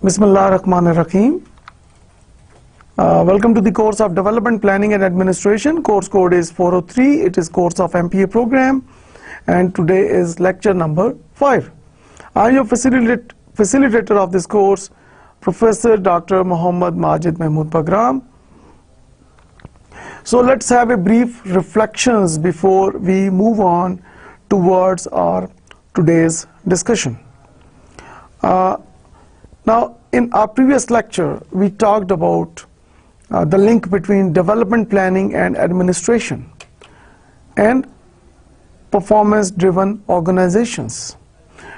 Bismillahirrahmanirrahim. Welcome to the course of Development Planning and Administration. Course code is 403. It is course of MPA program, and today is lecture number 5. I am your facilitator of this course, Professor Dr. Muhammad Majid Mahmood Bagram. So let's have a brief reflections before we move on towards our today's discussion. Now, in our previous lecture, we talked about the link between development planning and administration and performance-driven organizations.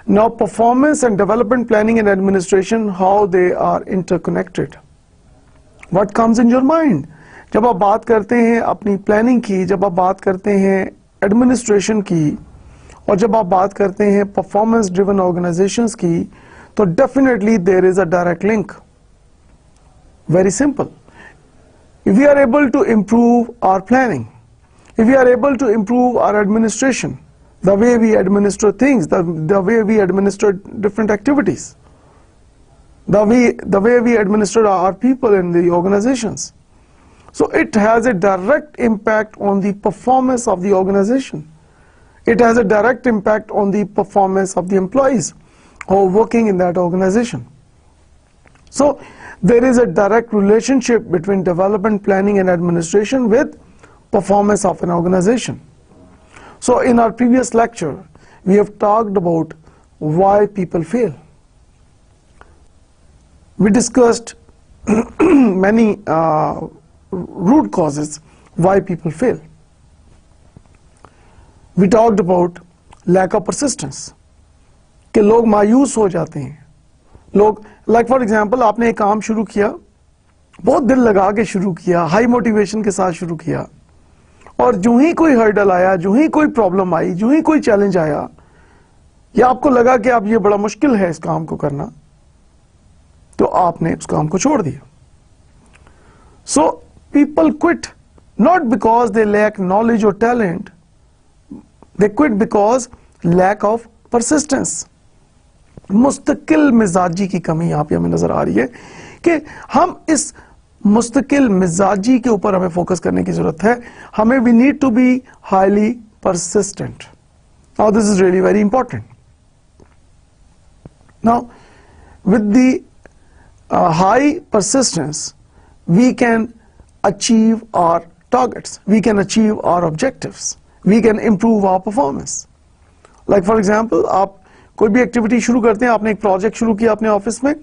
Now, performance and development planning and administration, how they are interconnected. What comes in your mind? जब आप बात करते हैं अपनी planning की, जब आप बात करते हैं एडमिनिस्ट्रेशन की, और जब आप बात करते हैं परफॉर्मेंस ड्रिवन ऑर्गेनाइजेशंस की, तो definitely there is a direct link. Very simple. If we are able to improve our planning, if we are able to improve our administration, the way we administer things, the way we administer different activities, the way we administer our people in the organizations, so it has a direct impact on the performance of the organization. It has a direct impact on the performance of the employees who are working in that organization. So there is a direct relationship between development planning and administration with performance of an organization. So in our previous lecture, we have talked about why people fail. We discussed many root causes why people fail. We talked about lack of persistence, कि लोग मायूस हो जाते हैं. लोग, like for example, आपने एक काम शुरू किया, बहुत दिल लगा के शुरू किया, हाई मोटिवेशन के साथ शुरू किया, और जो ही कोई हर्डल आया, जो ही कोई प्रॉब्लम आई, जो ही कोई चैलेंज आया, या आपको लगा कि अब ये बड़ा मुश्किल है इस काम को करना, तो आपने उस काम को छोड़ दिया. So people quit not because they lack knowledge or talent, they quit because lack of persistence. मुस्तकिल मिजाजी की कमी यहाँ पे हमें नजर आ रही है कि हम इस मुस्तकिल मिजाजी के ऊपर हमें फोकस करने की जरूरत है. हमें we need to be highly persistent. Now this is really very important. Now with the high persistence, we can achieve our targets, we can achieve our objectives, we can improve our performance. Like for example, आप कोई भी activity शुरू करते हैं, आपने एक project शुरू किया अपने ऑफिस में,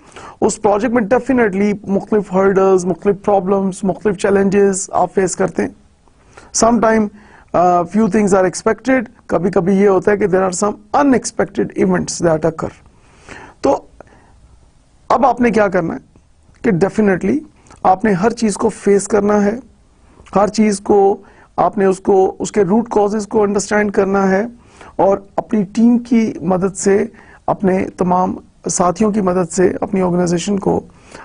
उस प्रोजेक्ट में डेफिनेटली मुख्तलिफ हर्डल्स, मुख्तलिफ प्रॉब्लम्स, मुख्तलिफ चैलेंजेस आप फेस करते हैं. Some time few things are expected, कभी कभी ये होता है कि there are some unexpected events that occur. तो अब आपने क्या करना है कि डेफिनेटली आपने हर चीज को फेस करना है, हर चीज को आपने उसके रूट कॉजेज को अंडरस्टैंड करना है, और अपनी टीम की मदद से, अपने तमाम साथियों की मदद से, अपनी ऑर्गेनाइजेशन को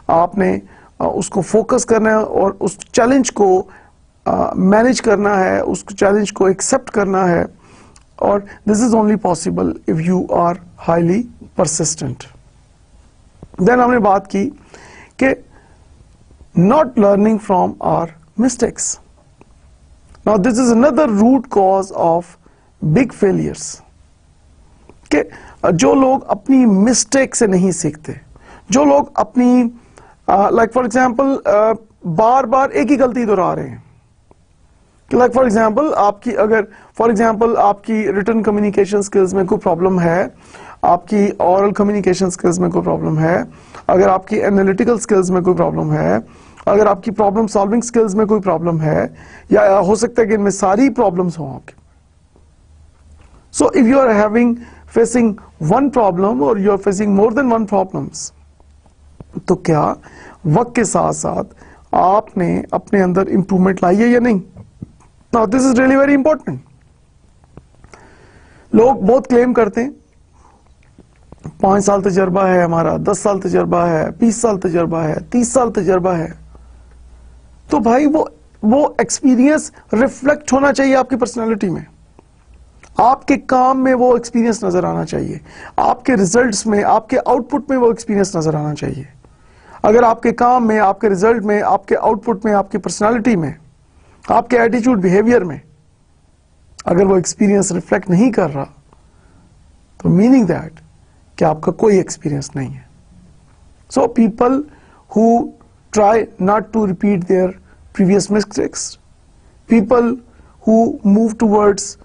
आपने उसको फोकस करना है, और उस चैलेंज को मैनेज करना है, उस चैलेंज को एक्सेप्ट करना है. और this is only possible if you are highly persistent. Then हमने बात की कि not learning from our mistakes. Now this is another root cause of big failures, कि जो लोग अपनी मिस्टेक से नहीं सीखते, जो लोग अपनी लाइक फॉर एग्जांपल बार बार एक ही गलती दोहरा रहे हैं. कि लाइक फॉर एग्जांपल आपकी, अगर फॉर एग्जांपल आपकी रिटन कम्युनिकेशन स्किल्स में कोई प्रॉब्लम है, आपकी ओरल कम्युनिकेशन स्किल्स में कोई प्रॉब्लम है, अगर आपकी एनालिटिकल स्किल्स में कोई प्रॉब्लम है, अगर आपकी प्रॉब्लम सॉल्विंग स्किल्स में कोई प्रॉब्लम है, या हो सकता है कि इनमें सारी प्रॉब्लम्स हों आपकी. So if you are facing one problem or you are facing more than one problems, तो क्या वक्त के साथ साथ आपने अपने अंदर इंप्रूवमेंट लाई है या नहीं? Now this is really very important. लोग बहुत क्लेम करते हैं 5 साल तजर्बा है हमारा, 10 साल तजर्बा है, 20 साल तजर्बा है, 30 साल तजर्बा है. तो भाई वो एक्सपीरियंस रिफ्लेक्ट होना चाहिए आपकी पर्सनालिटी में, आपके काम में वो एक्सपीरियंस नजर आना चाहिए, आपके रिजल्ट्स में, आपके आउटपुट में वो एक्सपीरियंस नजर आना चाहिए. अगर आपके काम में, आपके रिजल्ट में, आपके आउटपुट में, आपकी पर्सनालिटी में, आपके एटीट्यूड, बिहेवियर में अगर वो एक्सपीरियंस रिफ्लेक्ट नहीं कर रहा, तो मीनिंग दैट कि आपका कोई एक्सपीरियंस नहीं है. So people who try not to repeat their previous mistakes, people who move towards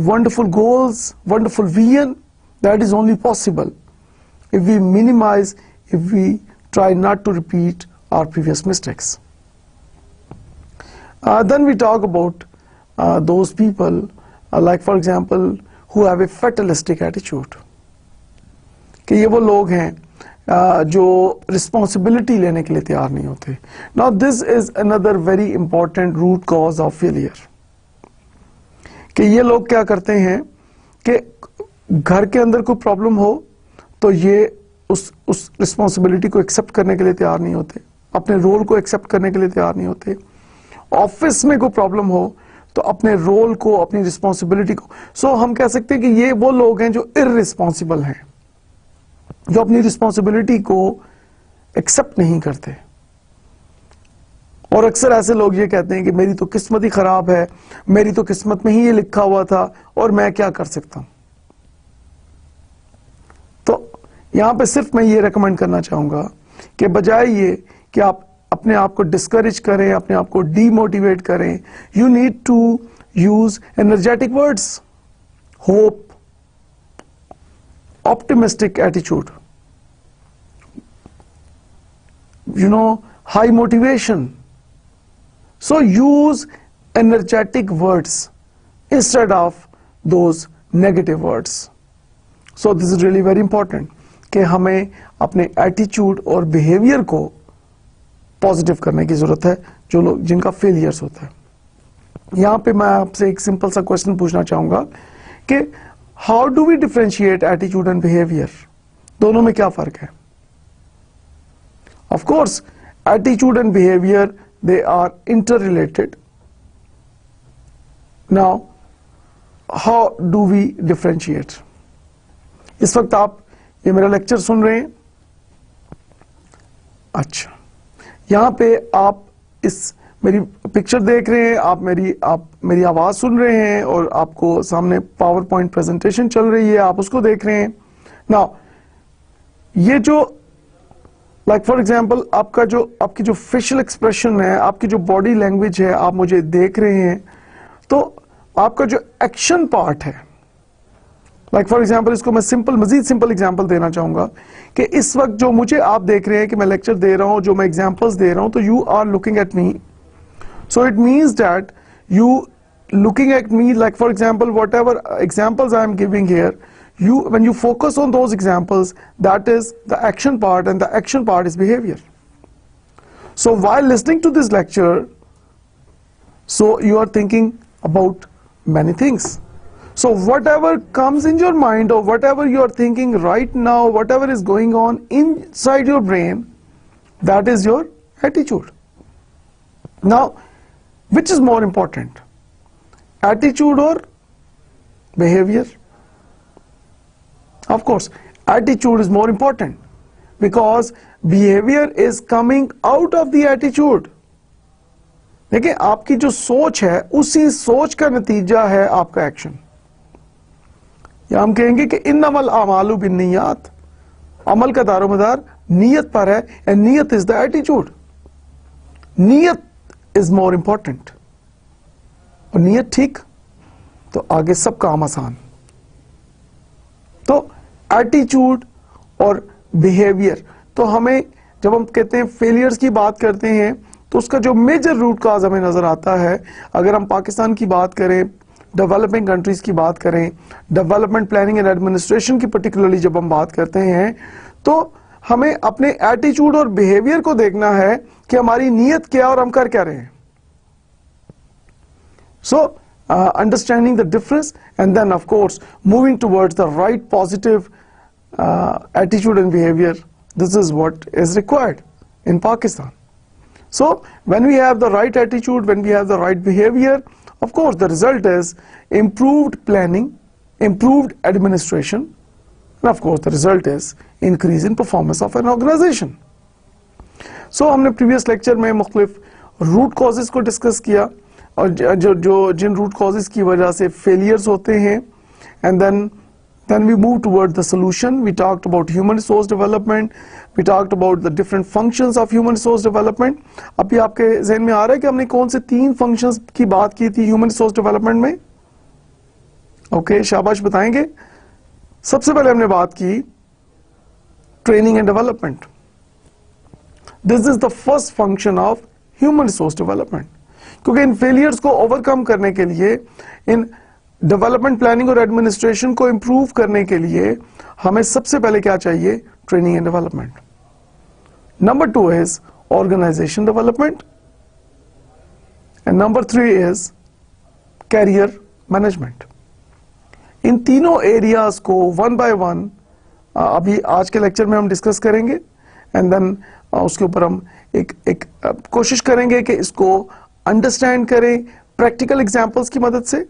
wonderful goals, wonderful vision, that is only possible if we minimize, if we try not to repeat our previous mistakes. Then we talk about those people, like for example, who have a fatalistic attitude. कि ये वो लोग हैं जो responsibility लेने के लिए तैयार नहीं होते. Now this is another very important root cause of failure. कि ये लोग क्या करते हैं कि घर के अंदर कोई प्रॉब्लम हो तो ये उस रिस्पॉन्सिबिलिटी को एक्सेप्ट करने के लिए तैयार नहीं होते, अपने रोल को एक्सेप्ट करने के लिए तैयार नहीं होते. ऑफिस में कोई प्रॉब्लम हो तो अपने रोल को, अपनी रिस्पॉन्सिबिलिटी को, सो हम कह सकते हैं कि ये वो लोग हैं जो इररिस्पॉन्सिबल हैं, जो अपनी रिस्पॉन्सिबिलिटी को एक्सेप्ट नहीं करते. और अक्सर ऐसे लोग ये कहते हैं कि मेरी तो किस्मत ही खराब है, मेरी तो किस्मत में ही ये लिखा हुआ था और मैं क्या कर सकता हूं. तो यहां पे सिर्फ मैं ये रेकमेंड करना चाहूंगा कि बजाय ये कि आप अपने आप को डिस्करेज करें, अपने आप को डीमोटिवेट करें, you need to use energetic words, hope, optimistic attitude, you know, high motivation. So use energetic words instead of those negative words. So this is really very important कि हमें अपने एटीट्यूड और behaviour को positive करने की जरूरत है, जो लोग जिनका फेलियर्स होता है. यहां पे मैं आपसे एक सिंपल सा क्वेश्चन पूछना चाहूंगा कि how do we differentiate attitude and behaviour, दोनों में क्या फर्क है. Of course attitude and behaviour, they are interrelated. Now how do we differentiate? इस वक्त आप ये मेरा लेक्चर सुन रहे हैं. अच्छा, यहां पे आप इस मेरी पिक्चर देख रहे हैं, आप मेरी आवाज सुन रहे हैं और आपको सामने पावर पॉइंट प्रेजेंटेशन चल रही है, आप उसको देख रहे हैं. नाउ ये जो लाइक फॉर एग्जाम्पल आपकी जो फेशियल एक्सप्रेशन है, आपकी जो बॉडी लैंग्वेज है, आप मुझे देख रहे हैं, तो आपका जो एक्शन पार्ट है, लाइक फॉर एग्जाम्पल इसको मैं मजीद सिंपल एग्जाम्पल देना चाहूंगा कि इस वक्त जो मुझे आप देख रहे हैं कि मैं लेक्चर दे रहा हूं, जो मैं एग्जाम्पल्स दे रहा हूं, तो you are looking at me. So it means that you looking at me, like for example whatever examples I am giving here, when you focus on those examples, that is the action part, and the action part is behavior. So while listening to this lecture, so you are thinking about many things. So whatever comes in your mind, or whatever you are thinking right now, whatever is going on inside your brain, that is your attitude. Now which is more important, attitude or behavior? Of course attitude is more important, because behavior is coming out of the attitude. देखिए आपकी जो सोच है, उसी सोच का नतीजा है आपका एक्शन. या हम कहेंगे कि इन्नमल आमालु बिन्नियात, अमल का दारोमदार नीयत पर है, एंड नीयत इज द एटीट्यूड. नीयत इज मोर इंपॉर्टेंट, और नीयत ठीक तो आगे सब काम आसान. तो एटीट्यूड और बिहेवियर, तो हमें जब हम कहते हैं फेलियर्स की बात करते हैं, तो उसका जो मेजर रूट काज हमें नजर आता है, अगर हम पाकिस्तान की बात करें, डेवलपिंग कंट्रीज की बात करें, डेवलपमेंट प्लानिंग एंड एडमिनिस्ट्रेशन की पर्टिकुलरली जब हम बात करते हैं, तो हमें अपने एटीट्यूड और बिहेवियर को देखना है कि हमारी नीयत क्या और हम कर क्या रहे हैं. So understanding the difference, and then of course moving towards the right positive attitude and behavior, this is what is required in Pakistan. So when we have the right attitude, when we have the right behavior, of course the result is improved planning, improved administration, and of course the result is increase in performance of an organization. So हमने previous lecture में मुख्तलिफ root causes को discuss किया, और जिन root causes की वजह से failures होते हैं, and then we move toward the solution. We talked about human resource development, we talked about the different functions of human resource development. अभी आपके ज़हन में आ रहा है कि हमने कौन से 3 functions की बात की थी human resource development में? ओके, शाबाश बताएंगे। सबसे पहले हमने बात की training and development. This is the first function of human resource development. क्योंकि इन फेलियर्स को ओवरकम करने के लिए, इन डेवलपमेंट प्लानिंग और एडमिनिस्ट्रेशन को इंप्रूव करने के लिए हमें सबसे पहले क्या चाहिए? Training and development. Number 2 is organisation development, and number 3 is career management. इन तीनों एरियाज को वन बाय वन अभी आज के लेक्चर में हम डिस्कस करेंगे, एंड देन उसके ऊपर हम एक कोशिश करेंगे कि इसको अंडरस्टैंड करें प्रैक्टिकल एग्जांपल्स की मदद से,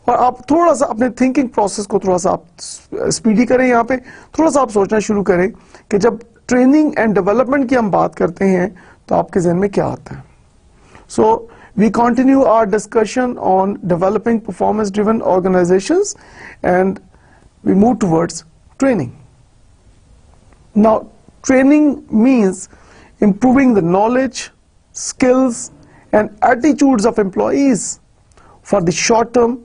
और आप थोड़ा सा अपने थिंकिंग प्रोसेस को थोड़ा सा आप स्पीडी करें. यहाँ पे थोड़ा सा आप सोचना शुरू करें कि जब ट्रेनिंग एंड डेवलपमेंट की हम बात करते हैं तो आपके जहन में क्या आता है. सो we continue our discussion on developing performance driven organizations, and we move towards training. Now training means improving the knowledge, skills and attitudes of employees for the short term,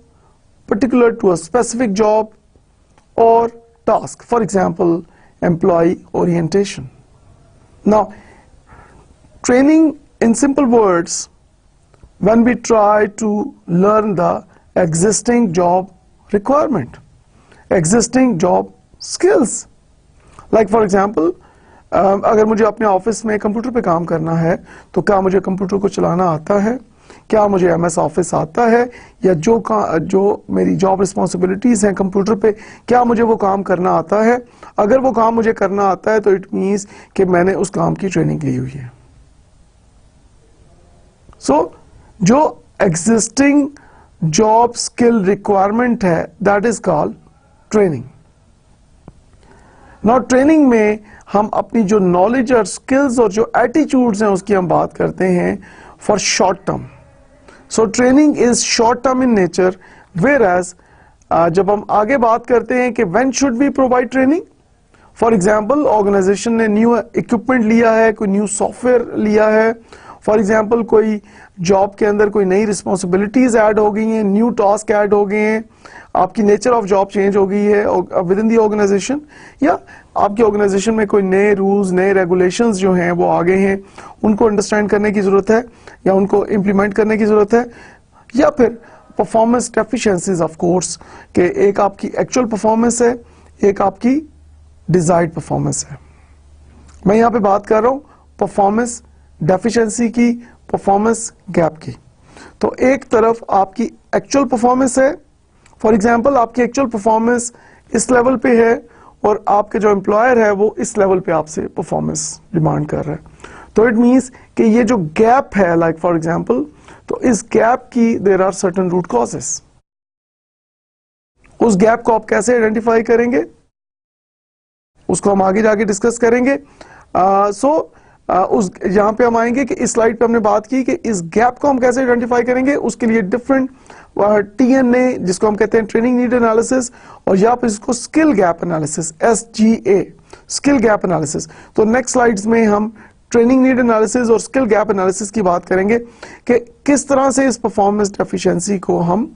particular to a specific job or task. For example, employee orientation. Now training, in simple words, when we try to learn the existing job requirement, existing job skills. Like for example, अगर मुझे अपने office में computer पे काम करना है तो क्या मुझे कंप्यूटर को चलाना आता है, क्या मुझे एमएस ऑफिस आता है, या जो मेरी जॉब रिस्पॉन्सिबिलिटीज हैं कंप्यूटर पे, क्या मुझे वो काम करना आता है. अगर वो काम मुझे करना आता है तो इट मीन्स कि मैंने उस काम की ट्रेनिंग ली हुई है. सो जो एग्जिस्टिंग जॉब स्किल रिक्वायरमेंट है, that is called training. Now training में हम अपनी जो नॉलेज और स्किल्स और जो एटीट्यूड्स हैं उसकी हम बात करते हैं for short term. So training is short term in nature, whereas जब हम आगे बात करते हैं कि when should we provide training. For example, organisation ने न्यू इक्विपमेंट लिया है, कोई न्यू सॉफ्टवेयर लिया है, फॉर एग्जाम्पल कोई जॉब के अंदर कोई नई रिस्पॉन्सिबिलिटीज ऐड हो गई हैं, न्यू टास्क ऐड हो गए हैं, आपकी नेचर ऑफ जॉब चेंज हो गई है विद इन दी ऑर्गेनाइजेशन, या आपकी ऑर्गेनाइजेशन में कोई नए रूल्स, नए रेगुलेशंस जो हैं वो आ गए हैं, उनको अंडरस्टैंड करने की जरूरत है या उनको इम्प्लीमेंट करने की जरूरत है. या फिर परफॉर्मेंस डेफिशिएंसीज ऑफ कोर्स, कि एक आपकी एक्चुअल परफॉर्मेंस है, एक आपकी डिजायर्ड परफॉर्मेंस है. मैं यहाँ पे बात कर रहा हूँ परफॉर्मेंस डेफिशिएंसी की, परफॉर्मेंस गैप की. तो एक तरफ आपकी एक्चुअल परफॉर्मेंस है, फॉर एग्जांपल आपकी एक्चुअल परफॉर्मेंस इस लेवल पे है और आपके जो एम्प्लॉयर है वो इस लेवल पे आपसे परफॉर्मेंस डिमांड कर रहा है. तो इट मींस कि ये जो गैप है, लाइक फॉर एग्जांपल, तो इस गैप की there are certain root causes. उस गैप को आप कैसे आइडेंटिफाई करेंगे उसको हम आगे जाके डिस्कस करेंगे. उस यहां पे हम आएंगे कि इस स्लाइड पे हमने बात की कि इस गैप को हम कैसे आइडेंटिफाई करेंगे. उसके लिए डिफरेंट टीएनए, जिसको हम कहते हैं ट्रेनिंग नीड एनालिसिस, और यहाँ पे इसको skill gap analysis, SGA, skill gap analysis. तो नेक्स्ट स्लाइड्स में हम ट्रेनिंग नीड एनालिसिस और स्किल गैप एनालिसिस की बात करेंगे कि किस तरह से इस परफॉर्मेंस डेफिशिएंसी को हम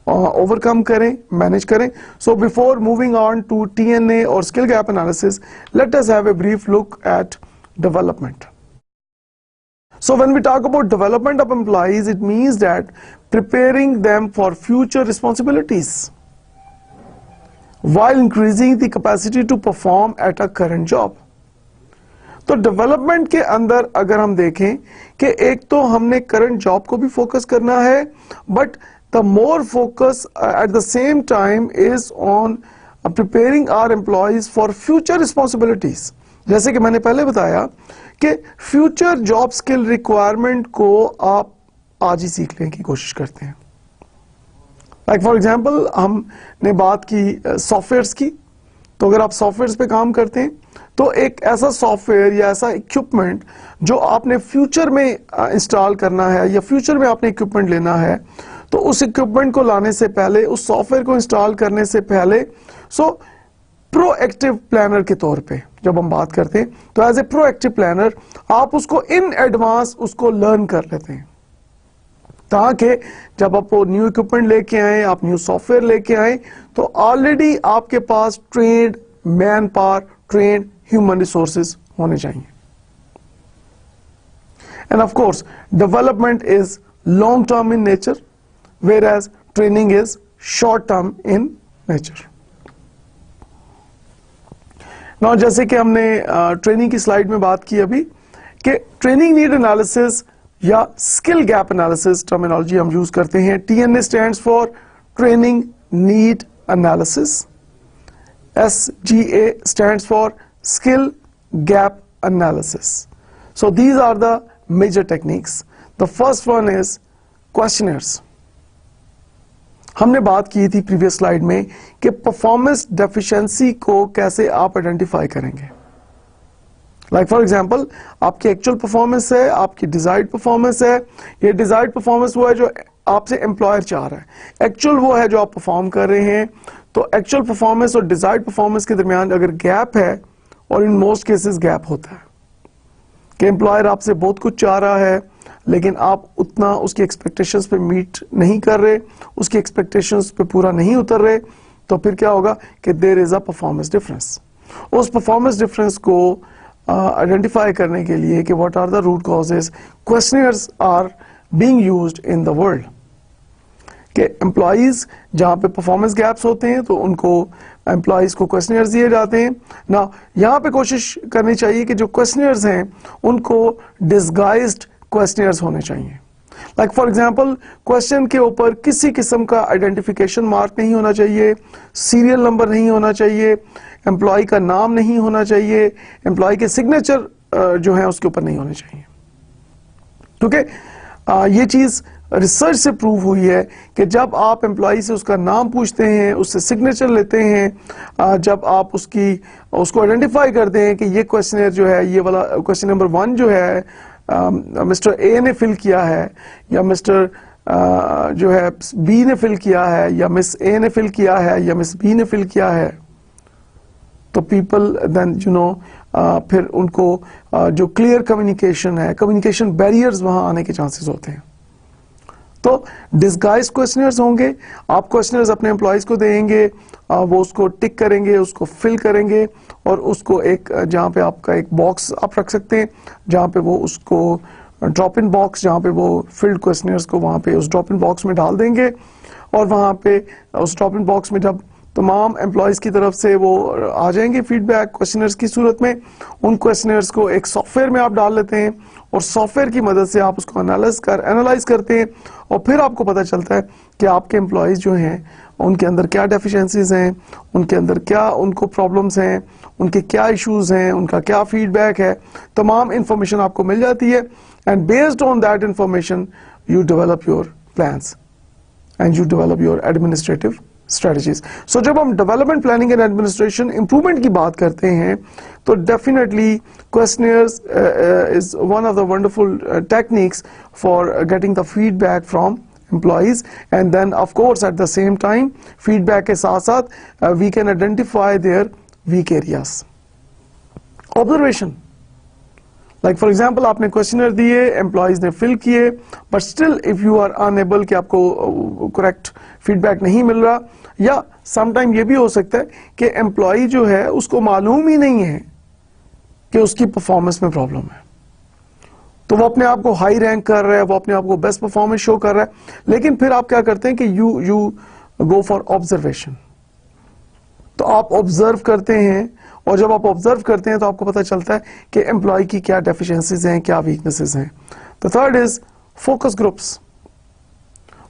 ओवरकम करें, मैनेज करें. So before moving on to TNA और skill gap analysis, let us have a brief look at development. So when we talk about development of employees, it means that preparing them for future responsibilities while increasing the capacity to perform at a current job. तो development के अंदर अगर हम देखें कि एक तो हमने करंट जॉब को भी फोकस करना है, but the more focus at the same time is on preparing our employees for future responsibilities. जैसे कि मैंने पहले बताया कि फ्यूचर जॉब स्किल रिक्वायरमेंट को आप आज ही सीखने की कोशिश करते हैं। लाइक फॉर एग्जाम्पल हमने बात की सॉफ्टवेयर्स की, तो अगर आप सॉफ्टवेयर्स पे काम करते हैं तो एक ऐसा सॉफ्टवेयर या ऐसा इक्विपमेंट जो आपने फ्यूचर में इंस्टॉल करना है या फ्यूचर में आपने इक्विपमेंट लेना है, तो उस इक्विपमेंट को लाने से पहले, उस सॉफ्टवेयर को इंस्टॉल करने से पहले, सो प्रोएक्टिव प्लानर के तौर पे जब हम बात करते हैं तो एज ए प्रोएक्टिव प्लानर आप उसको इन एडवांस उसको लर्न कर लेते हैं, ताकि जब आप वो न्यू इक्विपमेंट लेके आए, आप न्यू सॉफ्टवेयर लेके आए, तो ऑलरेडी आपके पास trained manpower, trained human resources होने चाहिए। And of course development is long term in nature, whereas training is short term in nature. Now जैसे कि हमने ट्रेनिंग की स्लाइड में बात की अभी कि ट्रेनिंग नीड एनालिसिस या स्किल गैप एनालिसिस टर्मिनोलॉजी हम यूज करते हैं। TNA stands for training need analysis, SGA stands for skill gap analysis. So these are the major techniques. The first one is questionnaires. हमने बात की थी previous slide में कि परफॉर्मेंस डेफिशिएंसी को कैसे आप आइडेंटिफाई करेंगे। लाइक फॉर एग्जाम्पल आपकी एक्चुअल परफॉर्मेंस है, आपकी डिजायर्ड परफॉर्मेंस है। ये डिजायर्ड परफॉर्मेंस वो है जो आपसे एम्प्लॉयर चाह रहा है, एक्चुअल वो है जो आप परफॉर्म कर रहे हैं। तो एक्चुअल परफॉर्मेंस और डिजायर्ड परफॉर्मेंस के दरमियान अगर गैप है, और इन मोस्ट केसेस गैप होता है कि एम्प्लॉयर आपसे बहुत कुछ चाह रहा है लेकिन आप उतना उसकी एक्सपेक्टेशंस पे मीट नहीं कर रहे, उसकी एक्सपेक्टेशंस पे पूरा नहीं उतर रहे, तो फिर क्या होगा कि there is a performance difference. उस परफॉर्मेंस डिफरेंस को आइडेंटिफाई करने के लिए कि what are the root causes, questionnaires are being used in the world. कि एम्प्लॉइज जहां पे परफॉर्मेंस गैप्स होते हैं तो उनको एम्प्लॉइज को क्वेश्चनर्स दिए जाते हैं ना। यहां पे कोशिश करनी चाहिए कि जो क्वेश्चनर्स हैं उनको डिसगाइज्ड क्वेश्चनर्स होने चाहिए। लाइक फॉर एग्जाम्पल क्वेश्चन के ऊपर किसी किस्म का आइडेंटिफिकेशन मार्क नहीं होना चाहिए, सीरियल नंबर नहीं होना चाहिए, एम्प्लॉय का नाम नहीं होना चाहिए, एम्प्लॉय के सिग्नेचर जो है उसके ऊपर नहीं होने चाहिए। क्योंकि ये चीज रिसर्च से प्रूव हुई है कि जब आप एम्प्लॉय से उसका नाम पूछते हैं, उससे सिग्नेचर लेते हैं, जब आप उसको आइडेंटिफाई करते हैं कि ये क्वेश्चनर जो है, ये वाला क्वेश्चन नंबर 1 जो है मिस्टर ए ने फिल किया है, या मिस्टर जो है बी ने फिल किया है, या मिस ए ने फिल किया है, या मिस बी ने फिल किया है, तो पीपल देन फिर उनको जो क्लियर कम्युनिकेशन है, कम्युनिकेशन बैरियर्स वहां आने के चांसेस होते हैं। तो डिस्गाइज क्वेश्चनर्स होंगे, आप क्वेश्चनर्स अपने एम्प्लॉयज को देंगे, वो उसको टिक करेंगे, उसको फिल करेंगे, और उसको एक जहां पे आपका एक बॉक्स आप रख सकते हैं जहां पे वो उसको ड्रॉप इन बॉक्स, जहां पे वो फिल्ड क्वेश्चनर्स को वहां पे उस ड्रॉप इन बॉक्स में डाल देंगे, और वहां पे उस ड्रॉप इन बॉक्स में जब तमाम एम्प्लॉयज की तरफ से वो आ जाएंगे फीडबैक क्वेश्चनर्स की सूरत में, उन क्वेश्चनर्स को एक सॉफ्टवेयर में आप डाल लेते हैं, और सॉफ्टवेयर की मदद से आप उसको एनालाइज करते हैं, और फिर आपको पता चलता है कि आपके एम्प्लॉयज जो हैं उनके अंदर क्या डेफिशिएंसीज हैं, उनके अंदर क्या उनको प्रॉब्लम्स हैं, उनके क्या इश्यूज हैं, उनका क्या फीडबैक है, तमाम इंफॉर्मेशन आपको मिल जाती है। And based on that information you develop your plans and you develop your administrative strategies. So जब हम development planning and administration improvement की बात करते हैं तो definitely questionnaires is one of the wonderful techniques for getting the feedback from employees, and then of course at the same time feedback के साथ साथ we can identify their weak areas. Observation, like for example आपने questionnaire दिए, employees ने fill किए, but still if you are unable कि आपको correct feedback नहीं मिल रहा, या समटाइम ये भी हो सकता है कि एम्प्लॉय जो है उसको मालूम ही नहीं है कि उसकी परफॉर्मेंस में प्रॉब्लम है, तो वो अपने आप को हाई रैंक कर रहा है, वो अपने आप को बेस्ट परफॉर्मेंस शो कर रहा है, लेकिन फिर आप क्या करते हैं कि यू गो फॉर ऑब्जर्वेशन। तो आप ऑब्जर्व करते हैं और जब आप ऑब्जर्व करते हैं तो आपको पता चलता है कि एम्प्लॉय की क्या डेफिशिएंसीज हैं, क्या वीकनेसेस हैं. The third is focus groups.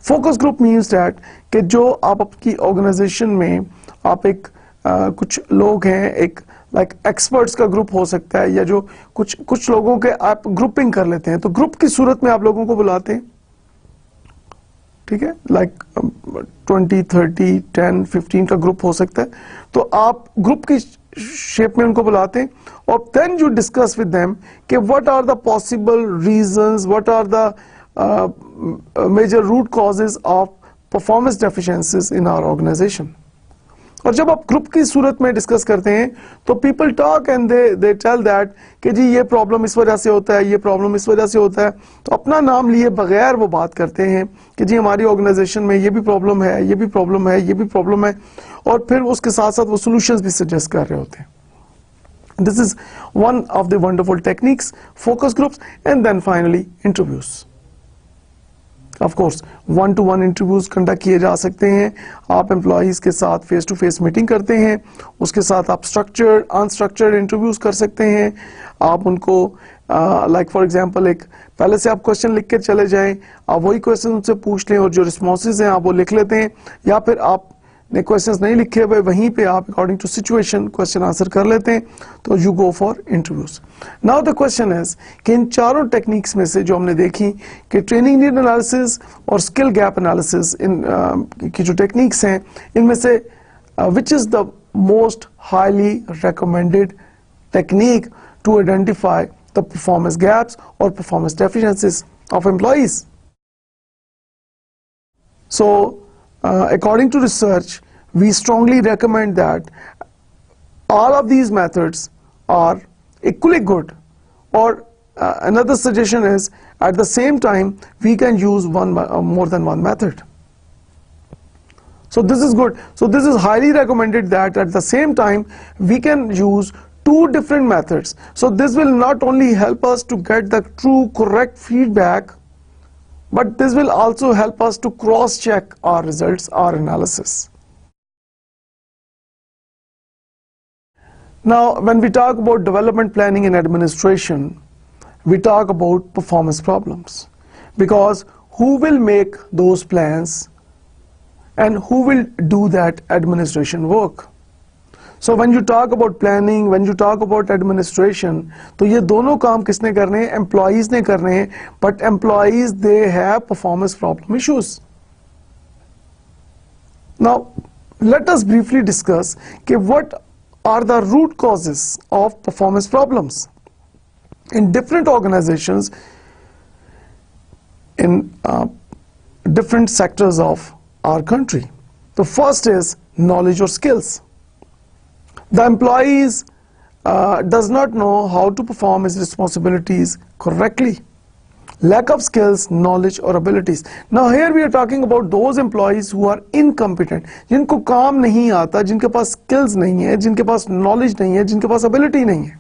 Focus group means that कि जो आप आपकी ऑर्गेनाइजेशन में आप एक कुछ लोग हैं, एक लाइक एक्सपर्ट्स का ग्रुप हो सकता है, या जो कुछ लोगों के आप ग्रुपिंग कर लेते हैं, तो ग्रुप की सूरत में आप लोगों को बुलाते हैं, ठीक है, लाइक 20, 30, 10, 15 का ग्रुप हो सकता है. तो आप ग्रुप की शेप में उनको बुलाते हैं और then you discuss with them कि what are the possible reasons, what are the major root causes of performance deficiencies in our organisation. और जब आप ग्रुप की सूरत में डिस्कस करते हैं तो people talk and they tell that कि जी ये प्रॉब्लम इस वजह से होता है, ये प्रॉब्लम इस वजह से होता है. तो अपना नाम लिए बगैर वो बात करते हैं कि जी हमारी ऑर्गेनाइजेशन में ये भी प्रॉब्लम है, ये भी प्रॉब्लम है, ये भी प्रॉब्लम है, और फिर उसके साथ साथ वो सोल्यूशंस भी सजेस्ट कर रहे होते हैं. This is one of the wonderful techniques, focus groups. And then finally interviews. Of course 1-to-1 interviews conduct किए जा सकते हैं. आप एम्प्लॉइज के साथ फेस टू फेस मीटिंग करते हैं, उसके साथ आप स्ट्रक्चर्ड अनस्ट्रक्चर्ड इंटरव्यूज कर सकते हैं. आप उनको लाइक फॉर एग्जांपल एक पहले से आप क्वेश्चन लिख के चले जाएं, आप वही क्वेश्चन उनसे पूछ लें और जो रिस्पॉन्सेज हैं आप वो लिख लेते हैं, या फिर आपने क्वेश्चंस नहीं लिखे हुए वहीं पे आप according to situation question answer कर लेते हैं. तो you go for interviews. Now the question is कि इन चारों टेक्निक्स में से जो हमने देखी कि ट्रेनिंग नीड एनालिसिस और स्किल गैप एनालिसिस इन की जो टेक्निक्स हैं, इनमें से which is the most highly recommended technique to identify the performance gaps और performance deficiencies of employees. So according to research, we strongly recommend that all of these methods are equally good, or another suggestion is at the same time we can use more than one method. So this is good. So this is highly recommended that at the same time we can use two different methods. So this will not only help us to get the true correct feedback, but this will also help us to cross-check our results, our analysis. Now, when we talk about development planning and administration, we talk about performance problems, because who will make those plans and who will do that administration work? So when you talk about planning, when you talk about administration, तो ये दोनों काम किसने करने हैं? Employees ने करने हैं. But employees they have performance problem issues. Now let us briefly discuss कि what are the root causes of performance problems in different organisations in different sectors of our country. The first is knowledge or skills. The employees does not know how to perform his responsibilities correctly. Lack of skills, knowledge or abilities. Now here we are talking about those employees who are incompetent, जिनको काम नहीं आता, जिनके पास skills नहीं है, जिनके पास knowledge नहीं है, जिनके पास ability नहीं है.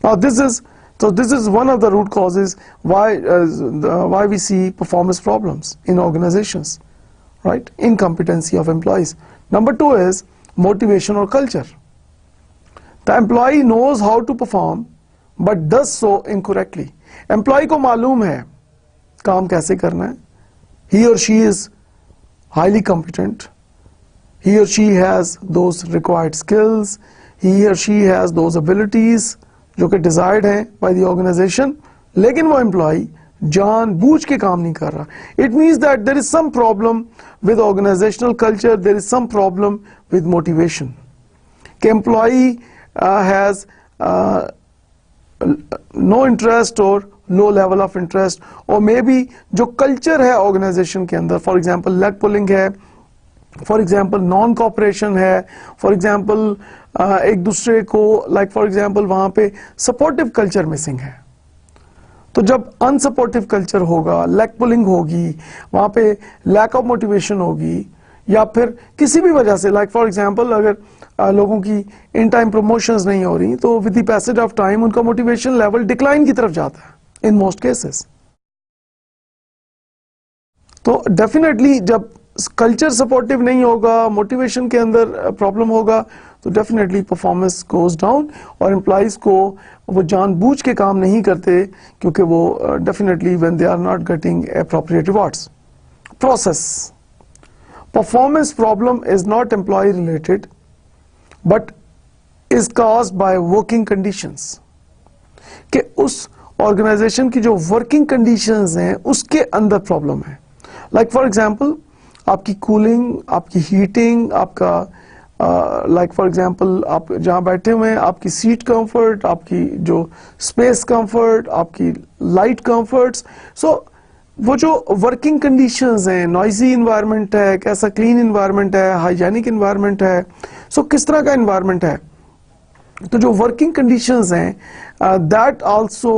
Now this is one of the root causes why we see performance problems in organizations, right? Incompetency of employees. Number two is motivation or culture. The employee knows how to perform but does so incorrectly. Employee को मालूम है काम कैसे करना है. He or she is highly competent. He or she has those required skills. He or she has those abilities जो कि desired हैं by the organization. लेकिन वो employee जानबूझ के काम नहीं कर रहा. It means that there is some problem with organizational culture. There is some problem with motivation. कि employee has no interest or low level of interest, or maybe जो culture है organization के अंदर, for example leg pulling है, for example non cooperation है, for example एक दूसरे को like for example वहाँ पे supportive culture missing है. तो जब unsupportive culture होगा, leg pulling होगी, वहाँ पे lack of motivation होगी, या फिर किसी भी वजह से like for example अगर लोगों की in time promotions नहीं हो रही, तो with the passage of time उनका motivation level decline की तरफ जाता है in most cases. तो definitely जब कल्चर सपोर्टिव नहीं होगा, मोटिवेशन के अंदर प्रॉब्लम होगा, तो डेफिनेटली परफॉर्मेंस गोज डाउन, और एम्प्लॉइज को वो जानबूझ के काम नहीं करते क्योंकि वो definitely when they are not getting appropriate rewards. Process. Performance problem is not employee related but is caused by working conditions. कि उस ऑर्गेनाइजेशन की जो वर्किंग कंडीशंस हैं उसके अंदर प्रॉब्लम है. लाइक फॉर एग्जांपल आपकी कूलिंग, आपकी हीटिंग, आपका लाइक फॉर एग्जांपल आप जहां बैठे हुए हैं आपकी सीट कंफर्ट, आपकी जो स्पेस कंफर्ट, आपकी लाइट कंफर्ट्स. सो वो जो वर्किंग कंडीशंस हैं, नॉइजी इन्वायरमेंट है, कैसा क्लीन इन्वायरमेंट है, हाइजेनिक इन्वायरमेंट है, सो किस तरह का इन्वायरमेंट है. तो जो वर्किंग कंडीशंस हैं that also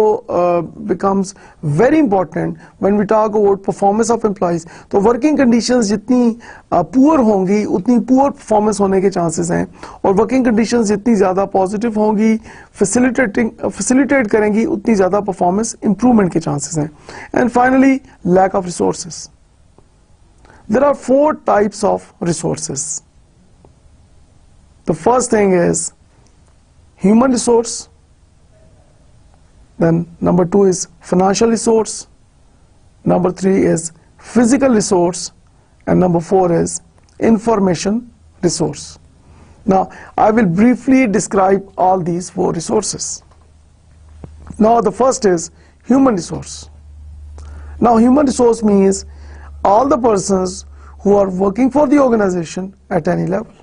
becomes very important when we talk about performance of employees. तो वर्किंग कंडीशंस जितनी पुअर होंगी उतनी पुअर परफॉर्मेंस होने के चांसेस हैं, और वर्किंग कंडीशंस जितनी ज़्यादा पॉजिटिव होंगी, फैसिलिटेट करेंगी, उतनी ज़्यादा परफॉर्मेंस इंप्रूवमेंट के चांसेस हैं. And finally lack of resources. There are 4 types of resources. The first thing is human resource, then number 2 is financial resource, number 3 is physical resource, and number 4 is information resource. Now I will briefly describe all these 4 resources. Now the first is human resource. Now human resource means all the persons who are working for the organization at any level.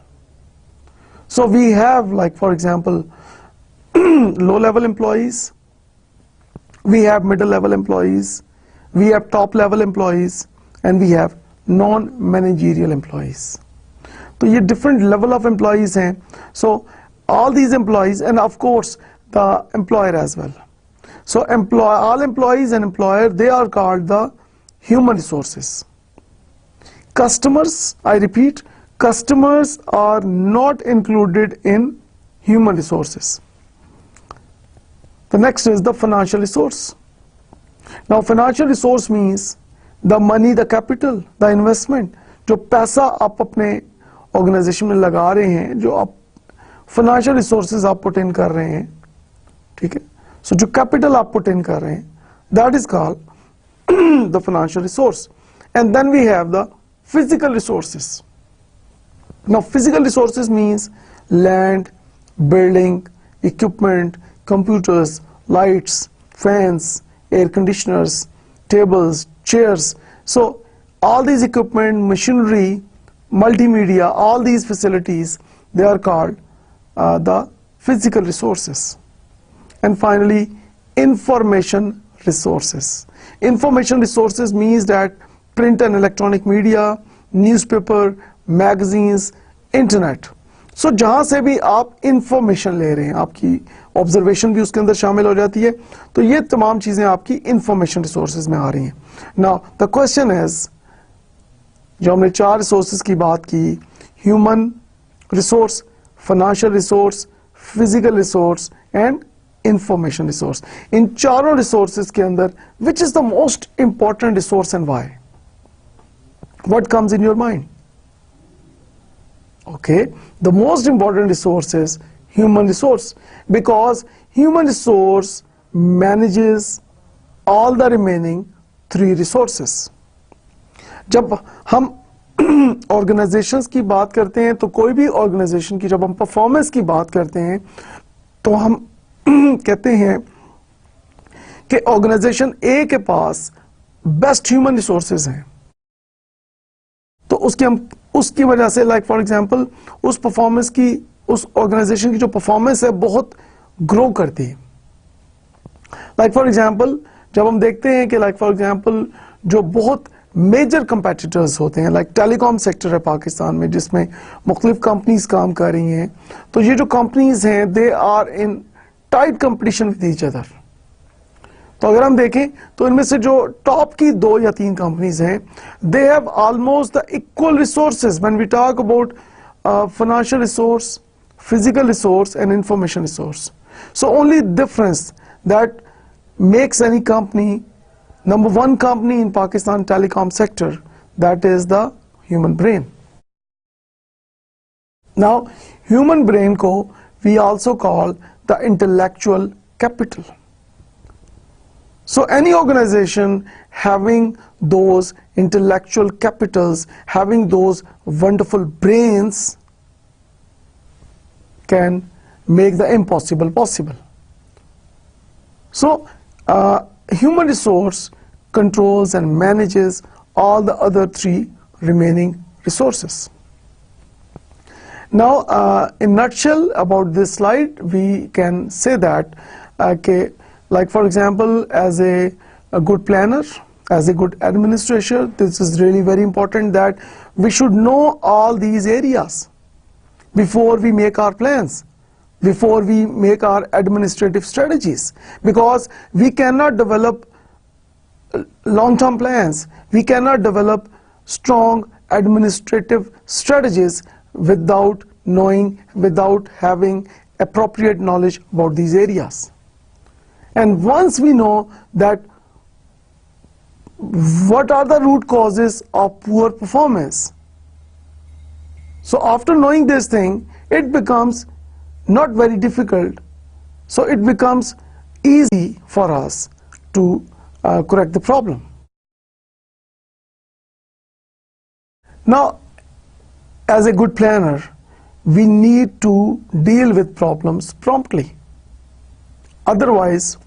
So we have, like for example, low level employees, we have middle level employees, we have top level employees, and we have non managerial employees. तो ये different level of employees हैं. So all these employees, and of course the employer as well. So all employees and employer, they are called the human resources. Customers, I repeat, customers are not included in human resources. The next is the financial resource. Now financial resource means the money, the capital, the investment. जो पैसा आप अपने organisation में लगा रहे हैं, जो आप फाइनेंशियल रिसोर्सेज आप पुट इन कर रहे हैं, ठीक है. सो जो कैपिटल आप पुट इन कर रहे हैं, that is called the financial resource. And then we have the physical resources. Now physical resources means land, building, equipment, computers, lights, fans, air conditioners, tables, chairs. So all these equipment, machinery, multimedia, all these facilities, they are called the physical resources. And finally, information resources. Information resources means that print and electronic media, newspaper, magazines, internet. So जहां से भी आप information ले रहे हैं, आपकी observation भी उसके अंदर शामिल हो जाती है. तो ये तमाम चीजें आपकी इंफॉर्मेशन रिसोर्सेज में आ रही हैं. नाउ द क्वेश्चन इज, जो हमने 4 रिसोर्सेज की बात की, human resource, financial resource, physical resource and information resource. इन चारों रिसोर्सेज के अंदर which is the most important resource and why? What comes in your mind? Okay, the most important resource is human resource, because human resource manages all the remaining 3 resources. जब हम organizations की बात करते हैं, तो कोई भी organization की जब हम performance की बात करते हैं, तो हम कहते हैं कि organization A के पास best human resources हैं. तो उसकी वजह से, लाइक फॉर एग्जांपल, उस परफॉर्मेंस की, उस ऑर्गेनाइजेशन की जो परफॉर्मेंस है बहुत ग्रो करती है. लाइक फॉर एग्जांपल, जब हम देखते हैं कि लाइक फॉर एग्जांपल जो बहुत मेजर कंपेटिटर्स होते हैं, लाइक टेलीकॉम सेक्टर है पाकिस्तान में जिसमें मुख्तलिफ कंपनीज काम कर रही हैं, तो ये जो कंपनीज हैं they are in tight competition with each other. तो अगर हम देखें तो इनमें से जो टॉप की 2 या 3 कंपनीज हैं, they have almost the equal resources when we talk about financial resource, physical resource and information resource. So only difference that makes any company number 1 company in Pakistan telecom sector, that is the human brain. Now, human brain को we also call the intellectual capital. So any organization having those intellectual capitals, having those wonderful brains, can make the impossible possible. So human resource controls and manages all the other three remaining resources. Now, in nutshell about this slide, we can say that, like for example, as a good planner, as a good administrator, this is really very important that we should know all these areas before we make our plans, before we make our administrative strategies, because we cannot develop long-term plans, we cannot develop strong administrative strategies without knowing, without having appropriate knowledge about these areas. And once we know that what are the root causes of poor performance, so after knowing this thing, it becomes not very difficult, so it becomes easy for us to correct the problem. Now, as a good planner, we need to deal with problems promptly. Otherwise,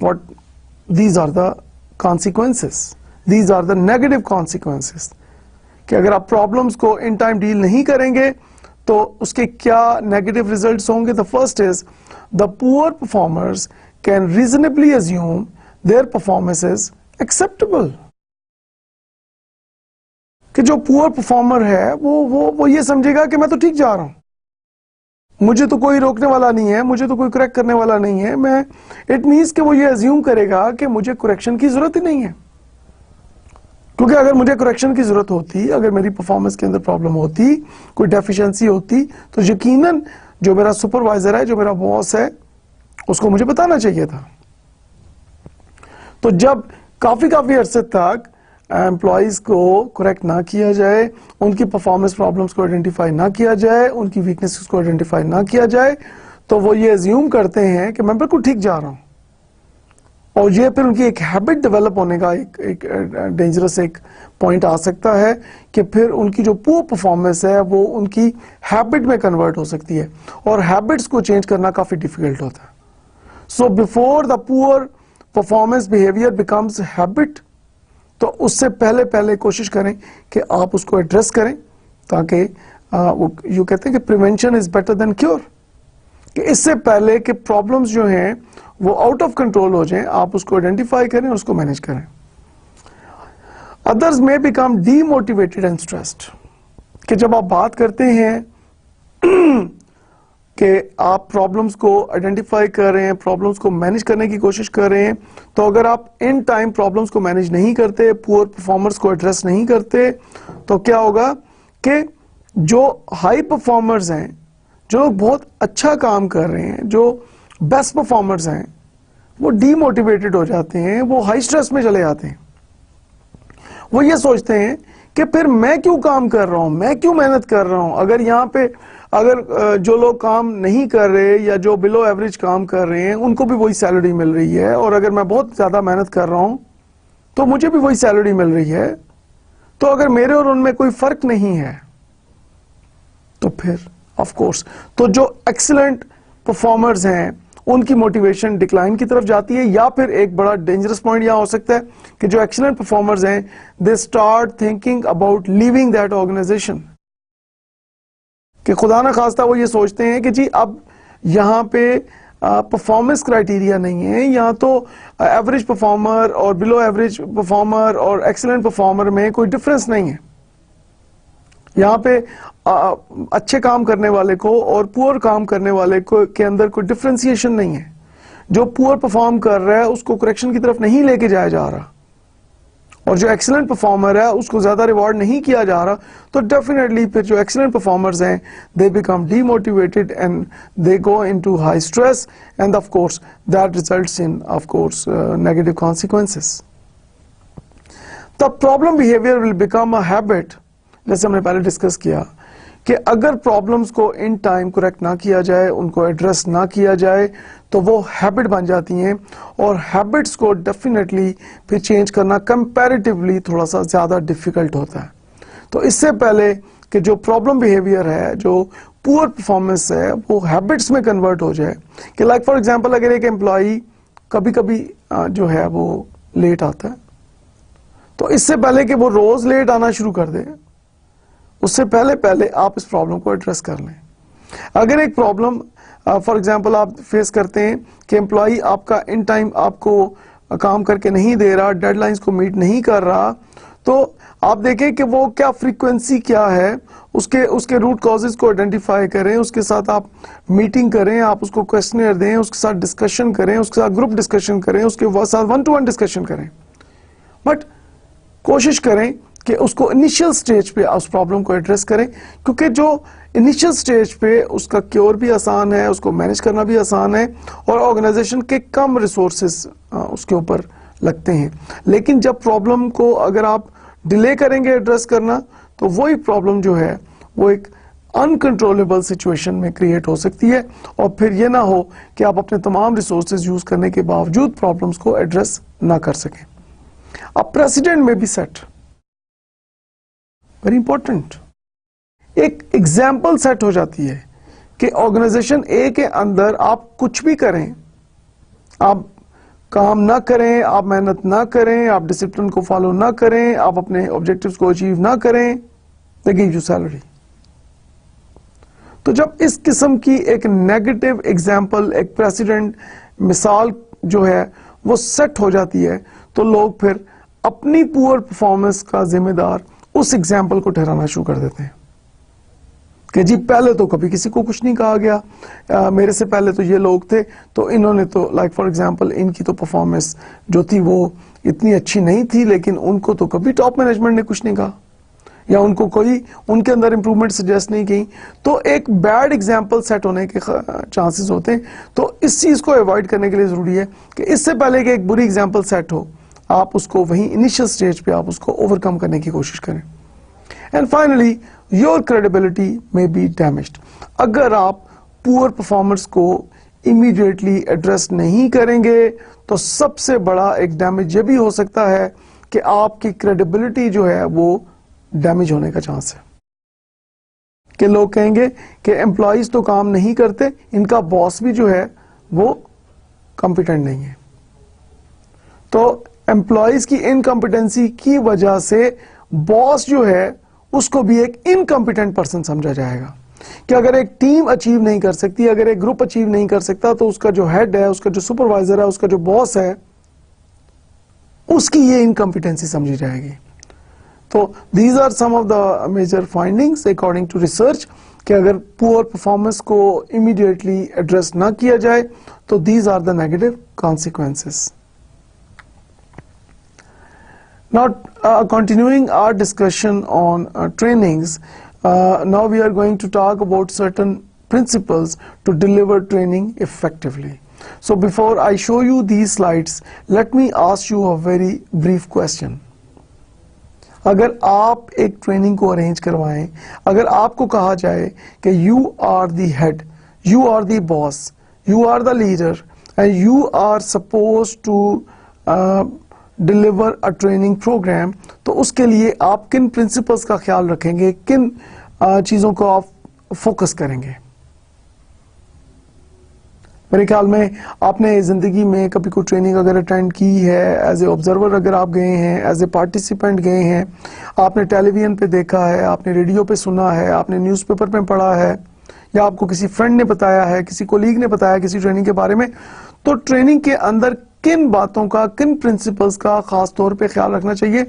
these are the consequences. These are the negative consequences. कि अगर आप problems को in time deal नहीं करेंगे, तो उसके क्या negative results होंगे? The first is, the poor performers can reasonably assume their performance is acceptable. कि जो पुअर परफॉर्मर है वो ये समझेगा कि मैं तो ठीक जा रहा हूं, मुझे तो कोई रोकने वाला नहीं है, मुझे तो कोई करेक्ट करने वाला नहीं है, मैं इट मीन्स कि वो ये अज्यूम करेगा कि मुझे करेक्शन की जरूरत ही नहीं है. क्योंकि अगर मुझे करेक्शन की जरूरत होती, अगर मेरी परफॉर्मेंस के अंदर प्रॉब्लम होती, कोई डेफिशिएंसी होती, तो यकीनन जो मेरा सुपरवाइजर है, जो मेरा बॉस है, उसको मुझे बताना चाहिए था. तो जब काफी अरसे तक एम्प्लॉइज को करेक्ट ना किया जाए, उनकी परफॉर्मेंस प्रॉब्लम्स को आइडेंटिफाई ना किया जाए, उनकी वीकनेसेस को आइडेंटिफाई ना किया जाए, तो वो ये अज्यूम करते हैं कि मैं बिल्कुल ठीक जा रहा हूं. और ये फिर उनकी एक हैबिट डेवलप होने का एक डेंजरस एक पॉइंट आ सकता है कि फिर उनकी जो पुअर परफॉर्मेंस है वो उनकी हैबिट में कन्वर्ट हो सकती है, और हैबिट्स को चेंज करना काफी डिफिकल्ट होता है. So before the poor performance behaviour becomes habit, तो उससे पहले कोशिश करें कि आप उसको एड्रेस करें, ताकि यू कहते हैं कि prevention is better than cure, कि इससे पहले कि प्रॉब्लम्स जो हैं वो आउट ऑफ कंट्रोल हो जाएं, आप उसको आइडेंटिफाई करें, उसको मैनेज करें. अदर्स में बिकम डीमोटिवेटेड एंड स्ट्रेस्ड, कि जब आप बात करते हैं कि आप प्रॉब्लम्स को आइडेंटिफाई कर रहे हैं, प्रॉब्लम्स को मैनेज करने की कोशिश कर रहे हैं, तो अगर आप इन टाइम प्रॉब्लम्स को मैनेज नहीं करते, पुअर परफॉर्मर्स को एड्रेस नहीं करते, तो क्या होगा कि जो हाई परफॉर्मर्स हैं, जो बहुत अच्छा काम कर रहे हैं, जो बेस्ट परफॉर्मर्स हैं, वो डीमोटिवेटेड हो जाते हैं, वो हाई स्ट्रेस में चले जाते हैं. वो ये सोचते हैं कि फिर मैं क्यों काम कर रहा हूं, मैं क्यों मेहनत कर रहा हूं, अगर यहाँ पे अगर जो लोग काम नहीं कर रहे या जो बिलो एवरेज काम कर रहे हैं उनको भी वही सैलरी मिल रही है, और अगर मैं बहुत ज्यादा मेहनत कर रहा हूं तो मुझे भी वही सैलरी मिल रही है, तो अगर मेरे और उनमें कोई फर्क नहीं है, तो फिर ऑफ कोर्स तो जो एक्सीलेंट परफॉर्मर्स हैं उनकी मोटिवेशन डिक्लाइन की तरफ जाती है. या फिर एक बड़ा डेंजरस पॉइंट यहां हो सकता है कि जो एक्सीलेंट परफॉर्मर्स हैं, they start thinking about leaving that organisation, कि खुदा ना खास्ता वो ये सोचते हैं कि जी अब यहाँ पे परफॉर्मेंस क्राइटेरिया नहीं है, यहाँ तो एवरेज परफॉर्मर और बिलो एवरेज परफॉर्मर और एक्सीलेंट परफॉर्मर में कोई डिफरेंस नहीं है, यहाँ पे अच्छे काम करने वाले को और पुअर काम करने वाले को के अंदर कोई डिफरेंशिएशन नहीं है. जो पुअर परफॉर्म कर रहा है उसको करेक्शन की तरफ नहीं लेके जाया जा रहा, और जो एक्सीलेंट परफॉर्मर है उसको ज्यादा रिवॉर्ड नहीं किया जा रहा, तो डेफिनेटली फिर जो एक्सीलेंट परफॉर्मर्स हैं they become demotivated and they go into high stress, and of course that results in of course negative consequences. The problem behaviour will become a habit, जैसे हमने पहले डिस्कस किया कि अगर प्रॉब्लम्स को इन टाइम करेक्ट ना किया जाए, उनको एड्रेस ना किया जाए, तो वो हैबिट बन जाती हैं और हैबिट्स को डेफिनेटली फिर चेंज करना कंपैरेटिवली थोड़ा सा ज़्यादा डिफ़िकल्ट होता है। तो इससे पहले कि जो प्रॉब्लम बिहेवियर है, जो पुअर परफॉर्मेंस है, वो हैबिट्स में कन्वर्ट हो जाए, कि लाइक फॉर एग्जांपल अगर एक एम्प्लॉई कभी कभी जो है वो लेट आता है, तो इससे पहले कि वो रोज़ लेट आना शुरू कर दे, उससे पहले आप इस प्रॉब्लम को एड्रेस कर लें। अगर एक प्रॉब्लम फॉर एग्जांपल आप फेस करते हैं कि एम्प्लॉई आपका इन टाइम आपको काम करके नहीं दे रहा, डेडलाइंस को मीट नहीं कर रहा, तो आप देखें कि वो क्या फ्रीक्वेंसी क्या है, उसके रूट कॉजेज को आइडेंटिफाई करें, उसके साथ आप मीटिंग करें, आप उसको क्वेश्चनर दें, उसके साथ डिस्कशन करें, उसके साथ ग्रुप डिस्कशन करें, उसके साथ 1-to-1 डिस्कशन करें, बट कोशिश करें कि उसको इनिशियल स्टेज पे उस प्रॉब्लम को एड्रेस करें, क्योंकि जो इनिशियल स्टेज पे उसका क्योर भी आसान है, उसको मैनेज करना भी आसान है और ऑर्गेनाइजेशन के कम रिसोर्सेज उसके ऊपर लगते हैं। लेकिन जब प्रॉब्लम को अगर आप डिले करेंगे एड्रेस करना, तो वही प्रॉब्लम जो है वो एक अनकंट्रोलेबल सिचुएशन में क्रिएट हो सकती है और फिर ये ना हो कि आप अपने तमाम रिसोर्सेज यूज करने के बावजूद प्रॉब्लम्स को एड्रेस ना कर सकें। अब प्रेसिडेंट में भी सेट, वेरी इंपॉर्टेंट, एक एग्जाम्पल सेट हो जाती है कि ऑर्गेनाइजेशन ए के अंदर आप कुछ भी करें, आप काम ना करें, आप मेहनत ना करें, आप डिसिप्लिन को फॉलो ना करें, आप अपने ऑब्जेक्टिव्स को अचीव ना करें, दे गिव यू सैलरी। तो जब इस किस्म की एक नेगेटिव एग्जाम्पल, एक प्रेसिडेंट मिसाल जो है वो सेट हो जाती है, तो लोग फिर अपनी पुअर परफॉर्मेंस का जिम्मेदार उस एग्जाम्पल को ठहराना शुरू कर देते हैं कि जी पहले तो कभी किसी को कुछ नहीं कहा गया, मेरे से पहले तो ये लोग थे, तो इन्होंने तो लाइक फॉर एग्जांपल इनकी तो परफॉर्मेंस जो थी वो इतनी अच्छी नहीं थी, लेकिन उनको तो कभी टॉप मैनेजमेंट ने कुछ नहीं कहा या उनको कोई उनके अंदर इंप्रूवमेंट सजेस्ट नहीं की, तो एक बैड एग्जांपल सेट होने के चांसेस होते हैं। तो इस चीज़ को अवॉइड करने के लिए ज़रूरी है कि इससे पहले कि एक बुरी एग्जाम्पल सेट हो, आप उसको वहीं इनिशियल स्टेज पे आप उसको ओवरकम करने की कोशिश करें। एंड फाइनली योर क्रेडिबिलिटी में बी डैमेज्ड। अगर आप पुअर परफॉर्मेंस को इमीडिएटली एड्रेस नहीं करेंगे, तो सबसे बड़ा एक डैमेज ये भी हो सकता है कि आपकी क्रेडिबिलिटी जो है वो डैमेज होने का चांस है, कि लोग कहेंगे कि एम्प्लॉइज तो काम नहीं करते, इनका बॉस भी जो है वो कॉम्पिटेंट नहीं है। तो एम्प्लॉइज की इनकॉम्पिटेंसी की वजह से बॉस जो है उसको भी एक इनकॉम्पिटेंट पर्सन समझा जाएगा, कि अगर एक टीम अचीव नहीं कर सकती, अगर एक ग्रुप अचीव नहीं कर सकता, तो उसका जो हेड है, उसका जो सुपरवाइजर है, उसका जो बॉस है, उसकी ये इनकॉम्पिटेंसी समझी जाएगी। तो these are some of the major findings according to research, कि अगर पुअर परफॉर्मेंस को इमीडिएटली एड्रेस ना किया जाए, तो these are the negative consequences. Now, continuing our discussion on trainings, now we are going to talk about certain principles to deliver training effectively. So, before I show you these slides, let me ask you a very brief question. अगर आप एक training को arrange करवाएं, अगर आपको कहा जाए कि you are the head, you are the boss, you are the leader, and you are supposed to deliver a training programme, तो उसके लिए आप किन प्रिंसिपल्स का ख्याल रखेंगे, किन चीज़ों को आप फोकस करेंगे? मेरे ख्याल में आपने ज़िंदगी में कभी कोई ट्रेनिंग अगर अटेंड की है, एज ए ऑब्जर्वर अगर आप गए हैं, एज ए पार्टिसिपेंट गए हैं, आपने टेलीविजन पे देखा है, आपने रेडियो पे सुना है, आपने न्यूज़पेपर पे पढ़ा है, या आपको किसी फ्रेंड ने बताया है, किसी कोलीग ने बताया किसी ट्रेनिंग के बारे में, तो ट्रेनिंग के अंदर किन बातों का, किन प्रिंसिपल्स का खास तौर पे ख्याल रखना चाहिए?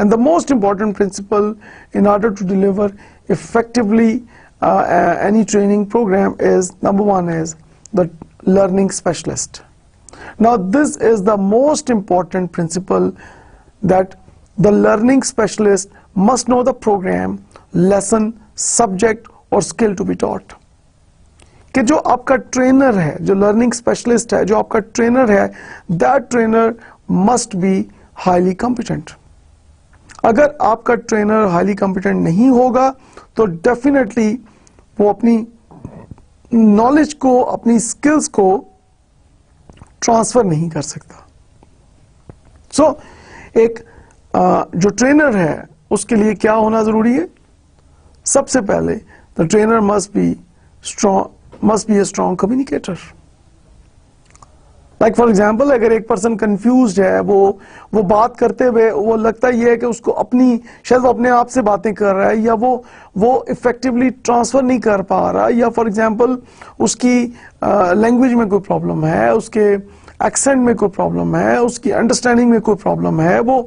And the most important principle in order to deliver effectively any training programme is, number one is the learning specialist. Now this is the most important principle, that the learning specialist must know the program, lesson, subject or skill to be taught. कि जो आपका trainer है, जो learning specialist है, जो आपका trainer है, that trainer must be highly competent. अगर आपका ट्रेनर हाईली कॉम्पिटेंट नहीं होगा तो डेफिनेटली वो अपनी नॉलेज को, अपनी स्किल्स को ट्रांसफर नहीं कर सकता। सो एक जो ट्रेनर है उसके लिए क्या होना जरूरी है? सबसे पहले the trainer must be a strong communicator. Like for example, अगर एक पर्सन कंफ्यूज्ड है, वो बात करते हुए वो लगता ये है कि उसको अपनी, शायद वो अपने आप से बातें कर रहा है, या वो इफेक्टिवली ट्रांसफर नहीं कर पा रहा, या फॉर एग्जाम्पल उसकी लैंग्वेज में कोई प्रॉब्लम है, उसके एक्सेंट में कोई प्रॉब्लम है, उसकी अंडरस्टैंडिंग में कोई प्रॉब्लम है, वो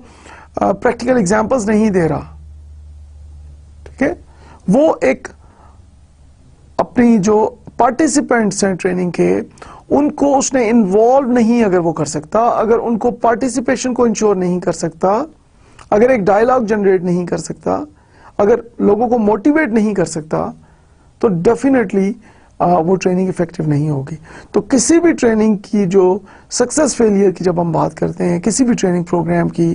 प्रैक्टिकल एग्जाम्पल्स नहीं दे रहा, ठीक है, वो एक अपनी जो पार्टिसिपेंट्स हैं ट्रेनिंग के, उनको उसने इन्वॉल्व नहीं अगर वो कर सकता, अगर उनको पार्टिसिपेशन को इंश्योर नहीं कर सकता, अगर एक डायलॉग जनरेट नहीं कर सकता, अगर लोगों को मोटिवेट नहीं कर सकता, तो डेफिनेटली वो ट्रेनिंग इफेक्टिव नहीं होगी। तो किसी भी ट्रेनिंग की जो सक्सेस फेलियर की जब हम बात करते हैं, किसी भी ट्रेनिंग प्रोग्राम की,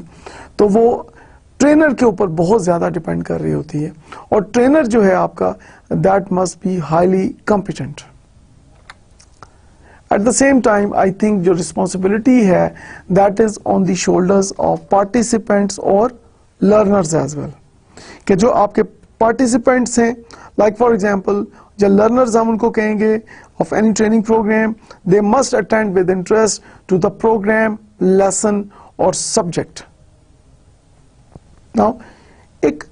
तो वो ट्रेनर के ऊपर बहुत ज्यादा डिपेंड कर रही होती है, और ट्रेनर जो है आपका, that must be highly competent. At the same time I think जो रिस्पॉन्सिबिलिटी है that is on the shoulders of participants और लर्नर्स एज वेल, कि जो आपके पार्टिसिपेंट्स हैं, लाइक फॉर एग्जाम्पल जो लर्नर्स हम उनको कहेंगे of any training programme, they must attend with interest to the programme, lesson और सब्जेक्ट। नाउ एक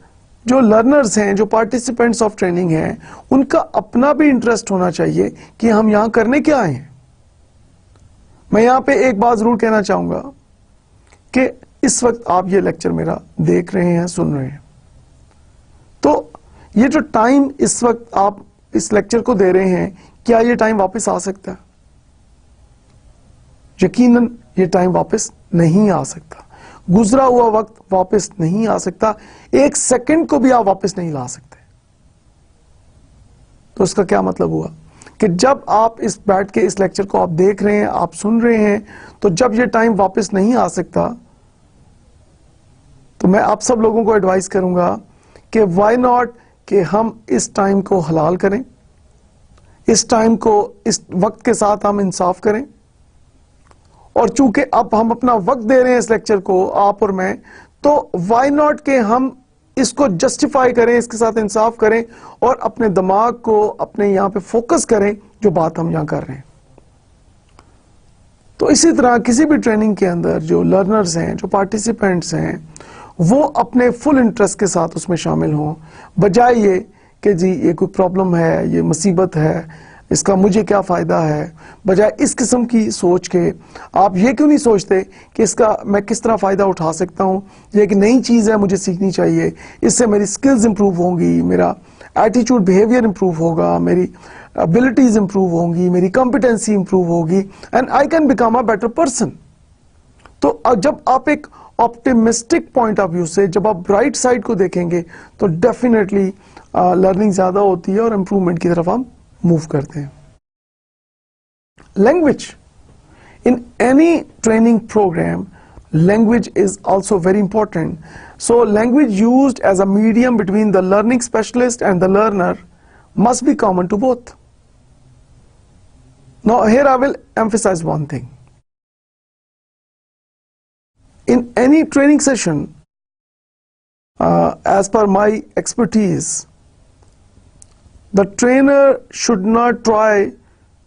जो लर्नर्स हैं, जो पार्टिसिपेंट्स ऑफ ट्रेनिंग हैं, उनका अपना भी इंटरेस्ट होना चाहिए कि हम यहां करने क्या आए हैं। मैं यहां पे एक बात जरूर कहना चाहूंगा कि इस वक्त आप ये लेक्चर मेरा देख रहे हैं, सुन रहे हैं, तो ये जो टाइम इस वक्त आप इस लेक्चर को दे रहे हैं, क्या ये टाइम वापस आ सकता है? यकीनन ये टाइम वापस नहीं आ सकता। गुजरा हुआ वक्त वापस नहीं आ सकता, एक सेकंड को भी आप वापस नहीं ला सकते। तो इसका क्या मतलब हुआ कि जब आप इस बैठ के इस लेक्चर को आप देख रहे हैं, आप सुन रहे हैं, तो जब ये टाइम वापस नहीं आ सकता, तो मैं आप सब लोगों को एडवाइस करूंगा कि व्हाई नॉट कि हम इस टाइम को हलाल करें, इस टाइम को, इस वक्त के साथ हम इंसाफ करें, और चूंकि अब हम अपना वक्त दे रहे हैं इस लेक्चर को, आप और मैं, तो व्हाई नॉट कि हम इसको जस्टिफाई करें, इसके साथ इंसाफ करें, और अपने दिमाग को अपने यहां पे फोकस करें जो बात हम यहां कर रहे हैं। तो इसी तरह किसी भी ट्रेनिंग के अंदर जो लर्नर्स हैं, जो पार्टिसिपेंट्स हैं, वो अपने फुल इंटरेस्ट के साथ उसमें शामिल हों, बजाय ये कि जी ये कोई प्रॉब्लम है, ये मुसीबत है, इसका मुझे क्या फ़ायदा है। बजाय इस किस्म की सोच के आप ये क्यों नहीं सोचते कि इसका मैं किस तरह फ़ायदा उठा सकता हूँ, ये एक नई चीज़ है, मुझे सीखनी चाहिए, इससे मेरी स्किल्स इंप्रूव होंगी, मेरा एटीट्यूड बिहेवियर इंप्रूव होगा, मेरी एबिलिटीज़ इंप्रूव होंगी, मेरी कॉम्पिटेंसी इंप्रूव होगी, and I can become a better person. तो जब आप एक ऑप्टिमिस्टिक पॉइंट ऑफ व्यू से, जब आप ब्राइट साइड को देखेंगे, तो डेफिनेटली लर्निंग ज्यादा होती है और इंप्रूवमेंट की तरफ हम मूव करते हैं। Language in any training programme, language is also very important. So language used as a medium between the learning specialist and the learner must be common to both. Now here I will emphasize one thing. In any training session, as per my expertise, the trainer should not try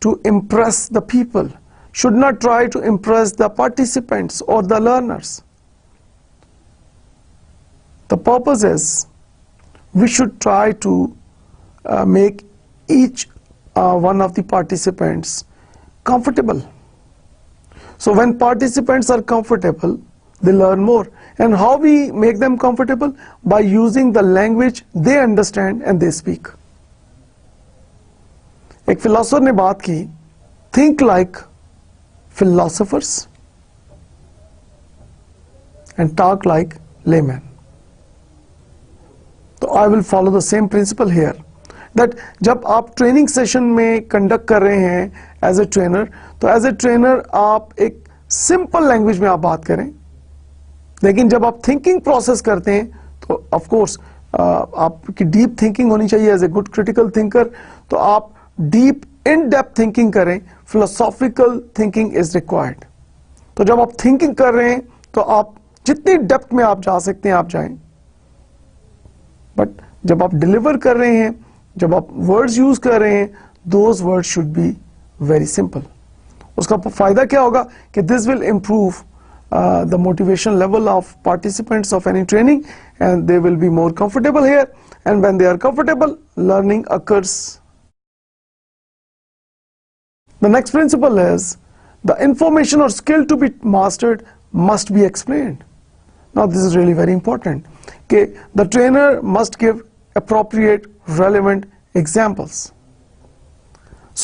to impress the people, should not try to impress the participants or the learners. The purpose is we should try to make each one of the participants comfortable. So when participants are comfortable, they learn more. And how we make them comfortable? By using the language they understand and they speak. एक philosopher ने बात की, think like philosophers and talk like laymen. तो I will follow the same principle here. That जब आप training session में conduct कर रहे हैं एज ए ट्रेनर, तो एज ए ट्रेनर आप एक सिंपल लैंग्वेज में आप बात करें, लेकिन जब आप थिंकिंग प्रोसेस करते हैं तो ऑफ कोर्स आपकी डीप थिंकिंग होनी चाहिए as a good critical thinker, तो आप डीप इन डेप्थ थिंकिंग करें, फिलोसॉफिकल थिंकिंग इज रिक्वायर्ड। तो जब आप थिंकिंग कर रहे हैं तो आप जितनी डेप्थ में आप जा सकते हैं आप जाएं, बट जब आप डिलीवर कर रहे हैं, जब आप वर्ड्स यूज कर रहे हैं, those words should be very simple. उसका फायदा क्या होगा कि this will improve the motivation level of participants of any training and they will be more comfortable here, and when they are comfortable learning occurs. The next principle is the information or skill to be mastered must be explained. Now this is really very important. Okay, the trainer must give appropriate, relevant examples.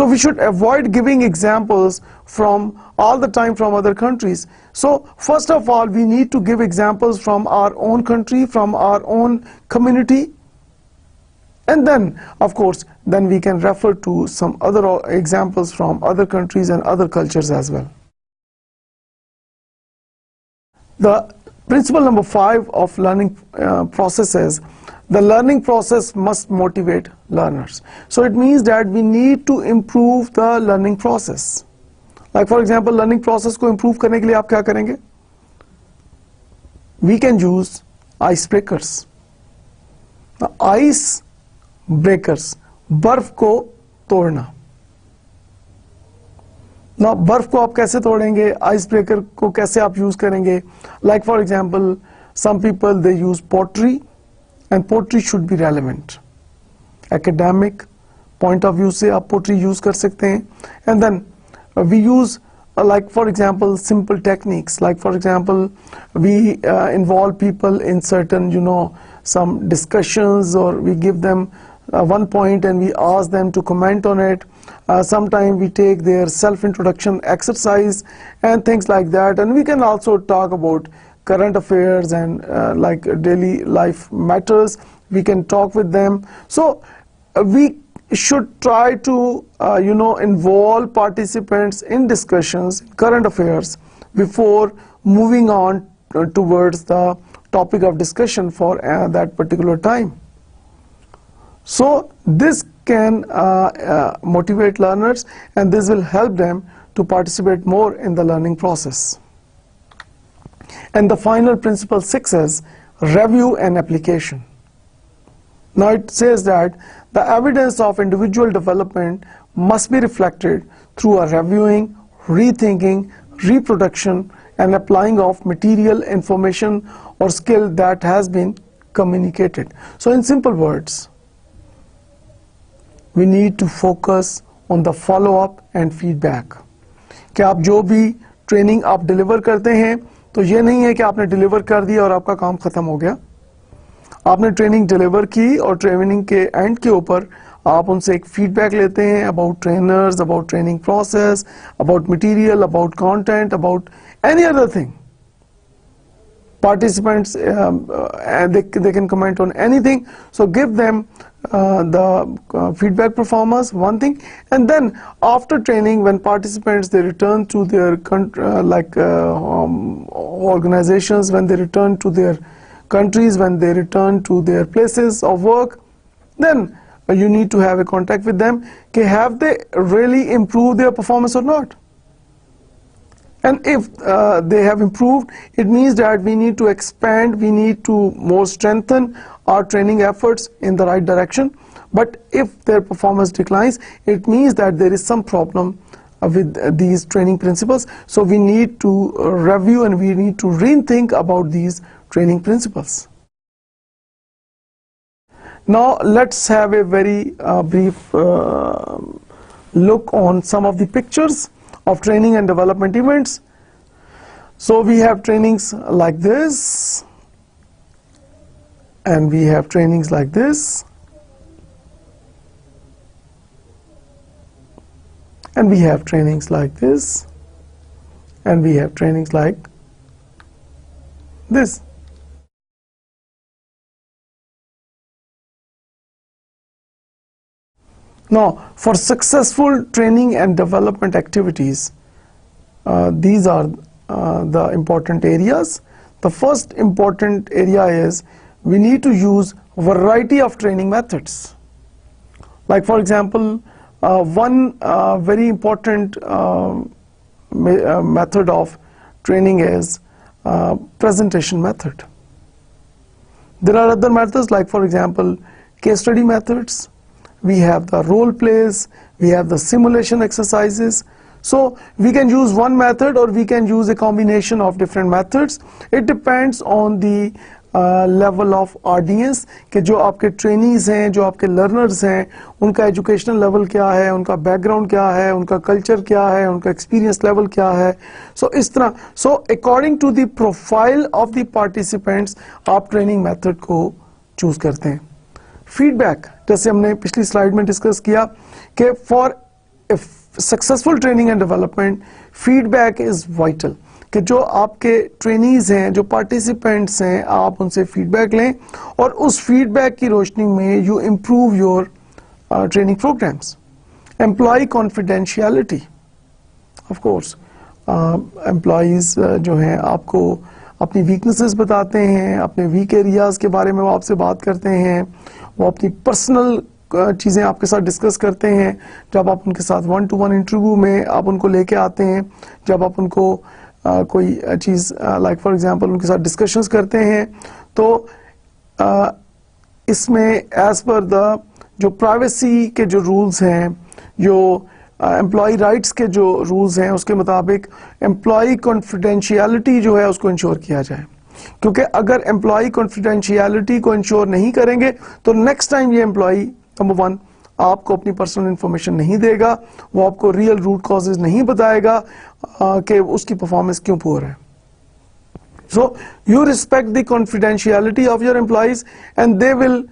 So we should avoid giving examples from all the time from other countries. So first of all, we need to give examples from our own country, from our own community. And then, of course, then we can refer to some other examples from other countries and other cultures as well. The principle number 5 of learning process is the learning process must motivate learners. So it means that we need to improve the learning process. Like for example, learning process को improve करने के लिए आप क्या करेंगे? We can use icebreakers. Now, ice breakers, बर्फ को तोड़ना। ना बर्फ को आप कैसे तोड़ेंगे, आइस ब्रेकर को कैसे आप यूज करेंगे? Like for example some people they use poetry, and poetry should be relevant. Academic point of view से आप पोट्री यूज कर सकते हैं, and then we use like for example simple techniques, like for example we involve people in certain some discussions, or we give them one point and we ask them to comment on it. Sometimes we take their self-introduction exercise and things like that, and we can also talk about current affairs and like daily life matters. We can talk with them. So we should try to involve participants in discussions, current affairs, before moving on towards the topic of discussion for that particular time. So this can motivate learners, and this will help them to participate more in the learning process. And the final principle 6 is review and application. Now it says that the evidence of individual development must be reflected through a reviewing, rethinking, reproduction, and applying of material, information, or skill that has been communicated. So in simple words, we need to focus on the follow-up and feedback. कि आप जो भी training आप deliver करते हैं, तो ये नहीं है कि आपने डिलीवर कर दिया और आपका काम खत्म हो गया। आपने ट्रेनिंग डिलीवर की और ट्रेनिंग के एंड के ऊपर आप उनसे एक फीडबैक लेते हैं about trainers, about training process, about material, about content, about any other thing. Participants they can comment on anything, so give them the feedback performance, one thing, and then after training, when participants they return to their organizations, when they return to their countries, when they return to their places of work, then you need to have a contact with them. Okay, have they really improved their performance or not? And if they have improved, it means that we need to expand, we need to more strengthen our training efforts in the right direction. But if their performance declines, it means that there is some problem with these training principles. So we need to review and we need to rethink about these training principles. Now let's have a very brief look on some of the pictures of training and development events. So we have trainings like this, and we have trainings like this, and we have trainings like this, and we have trainings like this. Now, for successful training and development activities, these are the important areas. The first important area is we need to use variety of training methods. Like for example, one very important method of training is presentation method. There are other methods, like for example, case study methods. We have the role plays, we have the simulation exercises. So we can use one method or we can use a combination of different methods. It depends on the level of audience, कि जो आपके trainees हैं, जो आपके learners हैं, उनका educational level क्या है, उनका background क्या है, उनका culture क्या है, उनका experience level क्या है. So इस तरह, so according to the profile of the participants, आप training method को choose करते हैं. Feedback, जैसे हमने पिछली slide में discuss किया कि for successful training and development, feedback is vital. कि जो आपके ट्रेनीज हैं, जो पार्टिसिपेंट्स हैं, आप उनसे फीडबैक लें और उस फीडबैक की रोशनी में you improve your training programmes. Employee confidentiality, of course employees जो हैं आपको अपनी वीकनेसेस बताते हैं, अपने वीक एरियाज़ के बारे में वो आपसे बात करते हैं, वो अपनी पर्सनल चीज़ें आपके साथ डिस्कस करते हैं. जब आप उनके साथ 1-to-1 इंटरव्यू में आप उनको लेके आते हैं, जब आप उनको कोई चीज़ लाइक फॉर एग्जांपल उनके साथ डिस्कशंस करते हैं, तो इसमें एज पर द जो प्राइवेसी के जो रूल्स हैं, जो एम्प्लॉय राइट्स के जो रूल्स हैं, उसके मुताबिक एम्प्लॉय कॉन्फिडेंशियलिटी जो है उसको इंश्योर किया जाए. क्योंकि अगर एम्प्लॉय कॉन्फिडेंशियलिटी को इंश्योर नहीं करेंगे तो नेक्स्ट टाइम ये एम्प्लॉय नंबर 1 आपको अपनी पर्सनल इंफॉर्मेशन नहीं देगा, वो आपको रियल रूट कॉजेज नहीं बताएगा कि उसकी परफॉर्मेंस क्यों पुअर है. So you respect the confidentiality of your employees and they will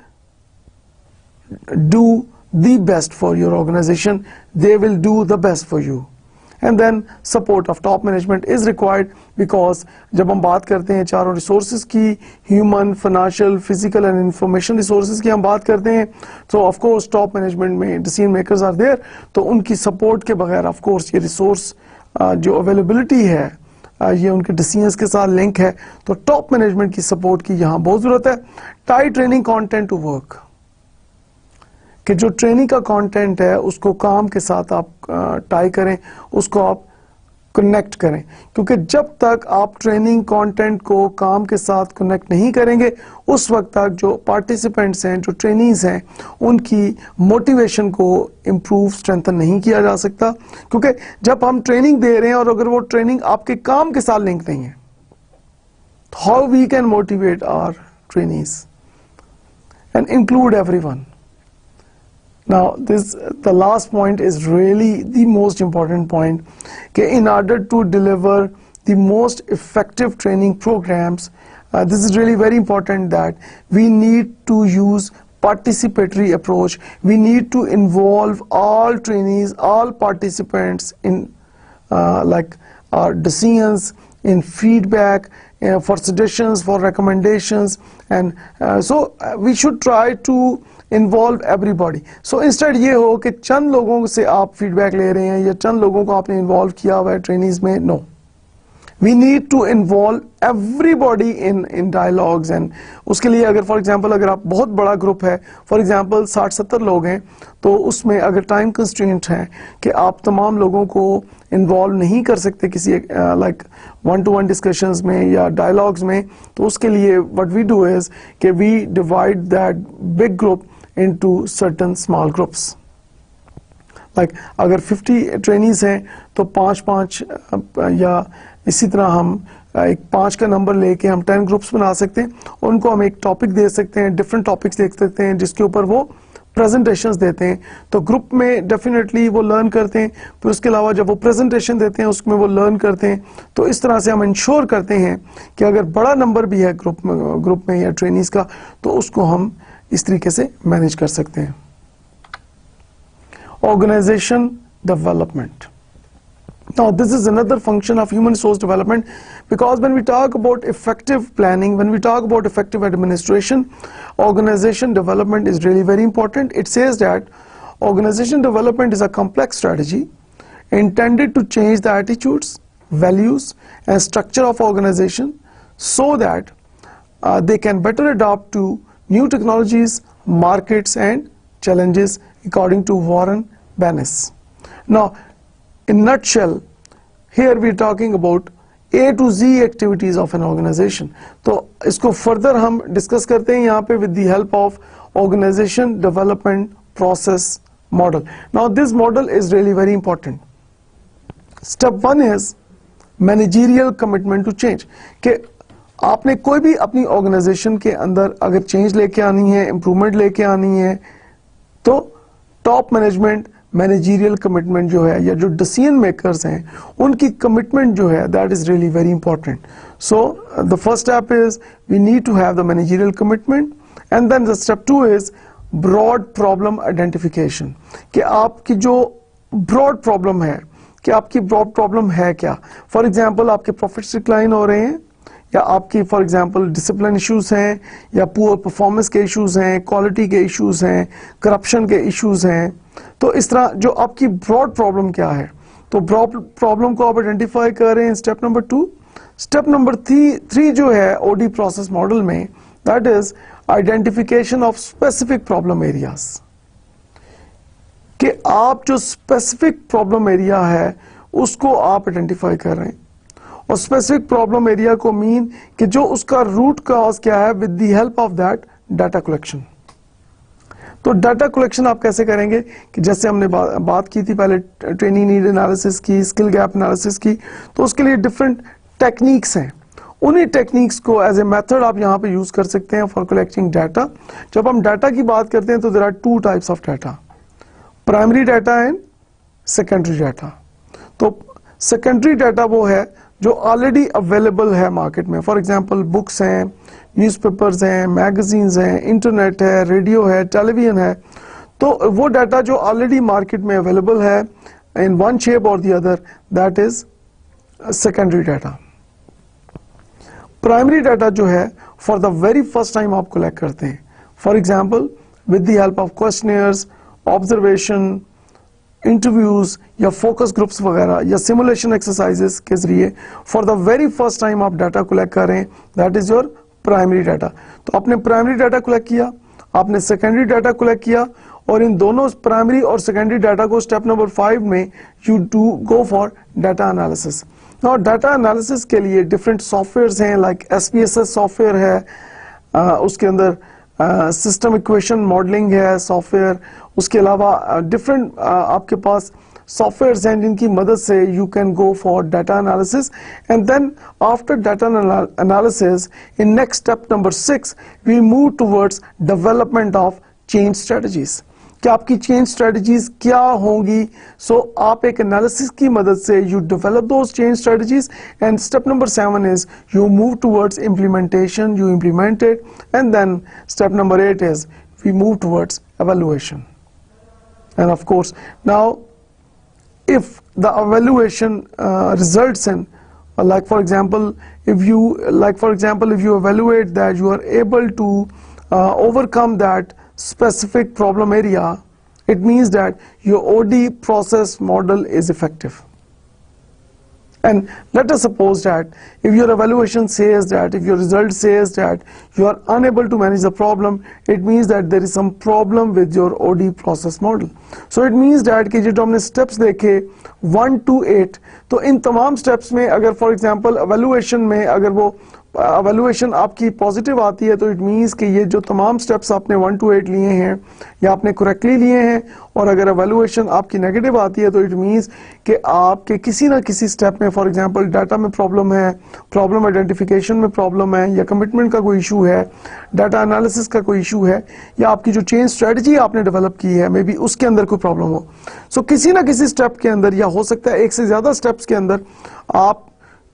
do the best for your organisation, they will do the best for you. And then support of top management is required, because जब हम बात करते हैं चारों resources की, human, financial, physical and information resources की हम बात करते हैं, तो of course top management में decision makers are there, तो उनकी support के बगैर of course ये resource जो availability है, ये उनके decisions के साथ link है, तो top management की support की यहाँ बहुत ज़रूरत है. Tie training content to work, कि जो ट्रेनिंग का कंटेंट है उसको काम के साथ आप टाई करें, उसको आप कनेक्ट करें. क्योंकि जब तक आप ट्रेनिंग कंटेंट को काम के साथ कनेक्ट नहीं करेंगे, उस वक्त तक जो पार्टिसिपेंट्स हैं, जो ट्रेनीज हैं, उनकी मोटिवेशन को इम्प्रूव स्ट्रेंथन नहीं किया जा सकता. क्योंकि जब हम ट्रेनिंग दे रहे हैं और अगर वो ट्रेनिंग आपके काम के साथ लिंक नहीं है, how we can motivate our trainees and include everyone. Now the last point is really the most important point, कि in order to deliver the most effective training programs, this is really very important that we need to use participatory approach. We need to involve all trainees, all participants in like our decisions, in feedback, for suggestions, for recommendations, and so we should try to involve everybody. So instead ये हो कि चंद लोगों से आप feedback ले रहे हैं या चंद लोगों को आपने इन्वॉल्व किया हुआ है ट्रेनिंग्स में. No, we need to involve everybody in dialogues. एंड उसके लिए अगर फॉर एग्जांपल अगर आप बहुत बड़ा ग्रुप है, फॉर एग्जांपल 60-70 लोग हैं, तो उसमें अगर टाइम कंस्ट्रेंट है कि आप तमाम लोगों को इन्वॉल्व नहीं कर सकते किसी लाइक 1-to-1 डिस्कशंस में या डायलॉग्स में, तो उसके लिए व्हाट वी डू इज कि we divide that big group into certain small groups. Like अगर 50 ट्रेनीज हैं तो 5-5 या इसी तरह हम एक 5 का नंबर लेके हम 10 ग्रुप्स बना सकते हैं. उनको हम एक टॉपिक दे सकते हैं, डिफरेंट टॉपिक्स देख सकते हैं जिसके ऊपर वो प्रेजेंटेशंस देते हैं. तो ग्रुप में डेफिनेटली वो लर्न करते हैं, फिर उसके अलावा जब वो प्रेजेंटेशन देते हैं उसमें वो लर्न करते हैं. तो इस तरह से हम इंश्योर करते हैं कि अगर बड़ा नंबर भी है ग्रुप में या ट्रेनीज का, तो उसको हम इस तरीके से मैनेज कर सकते हैं. Organisation development. Now this is another function of human resource development, because when we talk about effective planning, when we talk about effective administration, organization development is really very important. It says that organization development is a complex strategy intended to change the attitudes, values and structure of organization so that they can better adapt to new technologies, markets and challenges according to Warren Bennis. Now, in nutshell, here we are talking about A to Z activities of an organization. तो इसको further हम discuss करते हैं यहाँ पे with the help of organization development process model. Now, this model is really very important. Step 1 is managerial commitment to change. कि आपने कोई भी अपनी ऑर्गेनाइजेशन के अंदर अगर चेंज लेके आनी है, इंप्रूवमेंट लेके आनी है, तो टॉप मैनेजमेंट मैनेजरियल कमिटमेंट जो है या जो डिसीजन मेकर्स हैं उनकी कमिटमेंट जो है that is really very important. So the first step is we need to have the managerial commitment and then the step 2 is broad problem identification. कि आपकी जो ब्रॉड प्रॉब्लम है, कि आपकी ब्रॉड प्रॉब्लम है क्या. फॉर एग्जाम्पल आपके profits decline हो रहे हैं, या आपकी फॉर एग्जांपल डिसिप्लिन इश्यूज हैं, या पुअर परफॉर्मेंस के इश्यूज हैं, क्वालिटी के इश्यूज हैं, करप्शन के इश्यूज हैं. तो इस तरह जो आपकी ब्रॉड प्रॉब्लम क्या है, तो ब्रॉड प्रॉब्लम को आप आइडेंटिफाई कर रहे हैं स्टेप नंबर 2. स्टेप नंबर 3 जो है ओडी प्रोसेस मॉडल में, that is identification of specific problem areas. कि आप जो स्पेसिफिक प्रॉब्लम एरिया है उसको आप आइडेंटिफाई कर रहे हैं. और स्पेसिफिक प्रॉब्लम एरिया को मीन कि जो उसका रूट कॉज क्या है with the help of that data collection. तो डाटा कलेक्शन आप कैसे करेंगे कि जैसे हमने बात की थी पहले ट्रेनिंग नीड एनालिसिस की, स्किल गैप एनालिसिस की, तो उसके लिए डिफरेंट टेक्निक्स हैं. उन्हीं टेक्निक्स को एज ए मेथड आप यहाँ पे यूज कर सकते हैं फॉर कलेक्टिंग डाटा. जब हम डाटा की बात करते हैं तो there are 2 types of data, primary data and secondary data. तो सेकेंडरी डाटा वो है जो ऑलरेडी अवेलेबल है मार्केट में. फॉर एग्जांपल बुक्स हैं, न्यूज़पेपर्स हैं, मैगजीन्स हैं, इंटरनेट है, रेडियो है, टेलीविजन है. तो वो डाटा जो ऑलरेडी मार्केट में अवेलेबल है इन वन शेप और the other, that is secondary data. Primary data जो है for the very first time आप कलेक्ट करते हैं. For example with the help of questionnaires, observation, interviews या फोकस ग्रुप्स वगैरह या सिमुलेशन एक्सरसाइजेस के जरिए for the very first time आप डाटा कलेक्ट कर रहे हैं, that is your primary data. तो आपने प्राइमरी डाटा कलेक्ट किया, आपने सेकेंडरी डाटा कलेक्ट किया, और इन दोनों प्राइमरी और सेकेंडरी डाटा को स्टेप नंबर 5 में you do go for data analysis. Now data analysis के लिए डिफरेंट सॉफ्टवेयर्स हैं, लाइक SPSS सॉफ्टवेयर है, उसके अंदर सिस्टम इक्वेशन मॉडलिंग है सॉफ्टवेयर. उसके अलावा डिफरेंट आपके पास सॉफ्टवेयर्स हैं जिनकी मदद से you can go for data analysis. And then after data analysis in next step number 6 we move towards development of change strategies. कि आपकी चेंज स्ट्रेटजीज क्या होंगी. सो आप एक एनालिसिस की मदद से you develop those change strategies. And step number 7 is you move towards implementation, you implement it. And then step number 8 is we move towards evaluation. And of course, now if the evaluation results in like for example if you evaluate that you are able to overcome that specific problem area, it means that your OD process model is effective. And let us suppose that if your evaluation says that, if your result says that you are unable to manage the problem, it means that there is some problem with your OD process model. So it means that कि जो हमने steps देखे 1 to 8, तो इन तमाम steps में अगर for example evaluation में अगर वो evaluation आपकी पॉजिटिव आती है, तो इट मीन्स कि ये जो तमाम स्टेप्स आपने 1 to 8 लिए हैं या आपने करेक्टली लिए हैं. और अगर evaluation आपकी नेगेटिव आती है तो इट मीन्स कि आपके किसी ना किसी स्टेप में फॉर एग्जांपल डाटा में प्रॉब्लम है, प्रॉब्लम आइडेंटिफिकेशन में प्रॉब्लम है, या कमिटमेंट का कोई इशू है, डाटा एनालिसिस का कोई इशू है, या आपकी जो चेंज स्ट्रेटजी आपने डेवलप की है मे बी उसके अंदर कोई प्रॉब्लम हो. सो किसी ना किसी स्टेप के अंदर, या हो सकता है एक से ज्यादा स्टेप्स के अंदर आप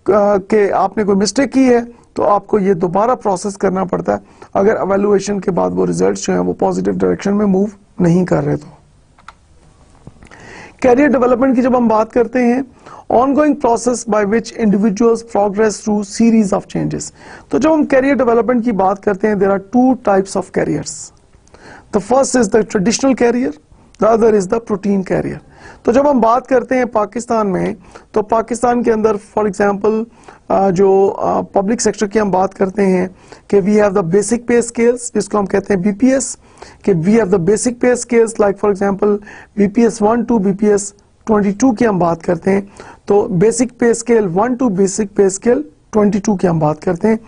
के आपने कोई मिस्टेक की है, तो आपको ये दोबारा प्रोसेस करना पड़ता है अगर एवेल्युएशन के बाद वो रिजल्ट्स जो हैं वो पॉजिटिव डायरेक्शन में मूव नहीं कर रहे. तो कैरियर डेवलपमेंट की जब हम बात करते हैं, ongoing process by which individuals progress through series of changes. तो जब हम कैरियर डेवलपमेंट की बात करते हैं, there are 2 types of careers. The first is the traditional career, the other is the protean career. तो जब हम बात करते हैं पाकिस्तान में, तो पाकिस्तान के अंदर फॉर एग्जांपल जो पब्लिक सेक्टर की हम बात करते हैं कि we have the basic pay scales, जिसको हम कहते हैं बीपीएस, कि we have the basic pay scales like for example BPS 1 to BPS 22 की हम बात करते हैं। तो basic pay scale 1 to basic pay scale 22 की हम बात करते हैं,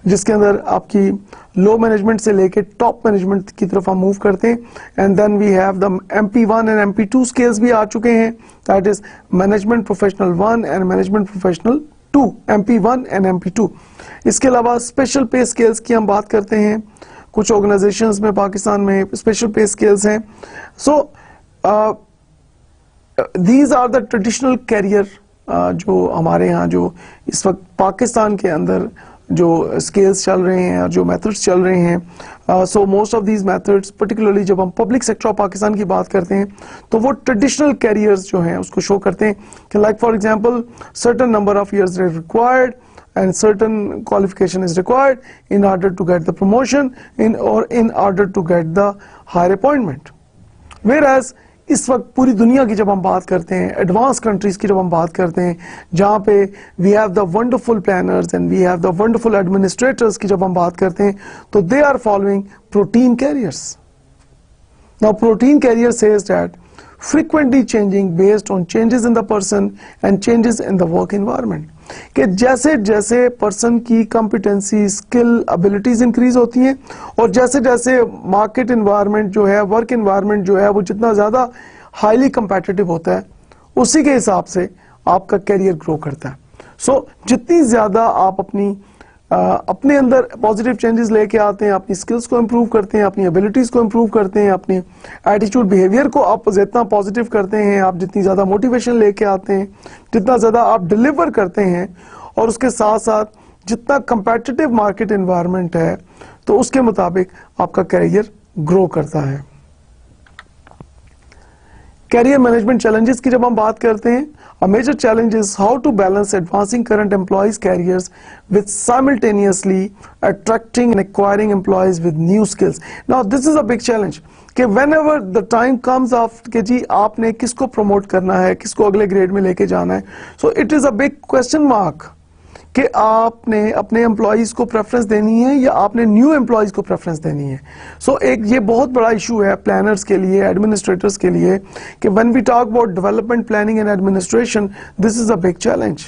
जिसके अंदर आपकी लो मैनेजमेंट से लेके टॉप मैनेजमेंट की तरफ हम मूव करते हैं। And then we have the MP1 and MP2 scales भी आ चुके हैं, that is management professional 1 and management professional 2, MP1 and MP2। इसके अलावा स्पेशल पे स्केल्स की हम बात करते हैं, कुछ ऑर्गेनाइजेशंस में पाकिस्तान में स्पेशल पे स्केल्स हैं। So these are the traditional career जो हमारे यहाँ जो इस वक्त पाकिस्तान के अंदर जो स्केल्स चल रहे हैं और जो मेथड्स चल रहे हैं। So most of these methods, particularly जब हम पब्लिक सेक्टर ऑफ पाकिस्तान की बात करते हैं, तो वो ट्रेडिशनल कैरियर्स जो हैं उसको शो करते हैं कि like for example certain number of years required and certain qualification is required in order to get the promotion in order to get the higher appointment. Whereas इस वक्त पूरी दुनिया की जब हम बात करते हैं, एडवांस कंट्रीज की जब हम बात करते हैं, जहाँ पे we have the wonderful planners and we have the wonderful administrators की जब हम बात करते हैं, तो they are following protean careers. Now protean career says that frequently changing based on changes in the person and changes in the work environment, कि जैसे जैसे पर्सन की कॉम्पिटेंसी, स्किल, एबिलिटीज इंक्रीज होती हैं और जैसे जैसे मार्केट इन्वायरमेंट जो है, वर्क इन्वायरमेंट जो है वो जितना ज़्यादा हाईली कम्पेटिटिव होता है, उसी के हिसाब से आपका कैरियर ग्रो करता है। सो जितनी ज़्यादा आप अपने अंदर पॉजिटिव चेंजेस लेके आते हैं, अपनी स्किल्स को इम्प्रूव करते हैं, अपनी एबिलिटीज़ को इम्प्रूव करते हैं, अपनी एटीट्यूड बिहेवियर को आप जितना पॉजिटिव करते हैं, आप जितनी ज़्यादा मोटिवेशन लेके आते हैं, जितना ज़्यादा आप डिलीवर करते हैं, और उसके साथ साथ जितना कंपेटिटिव मार्केट एनवायरनमेंट है, तो उसके मुताबिक आपका कैरियर ग्रो करता है। कैरियर मैनेजमेंट चैलेंजेस की जब हम बात करते हैं, a major challenge is how to balance advancing current employees' careers with simultaneously attracting and acquiring employees with new skills. Now this is a big challenge कि whenever the time comes of कि जी आपने किसको promote करना है, किसको अगले grade में लेके जाना है, so it is a big question mark कि आपने अपने एम्प्लॉइज को प्रेफरेंस देनी है या आपने न्यू एम्प्लॉइज को प्रेफरेंस देनी है। सो एक ये बहुत बड़ा इशू है प्लानर्स के लिए, एडमिनिस्ट्रेटर्स के लिए, कि when we talk about development planning and administration, this is a big challenge.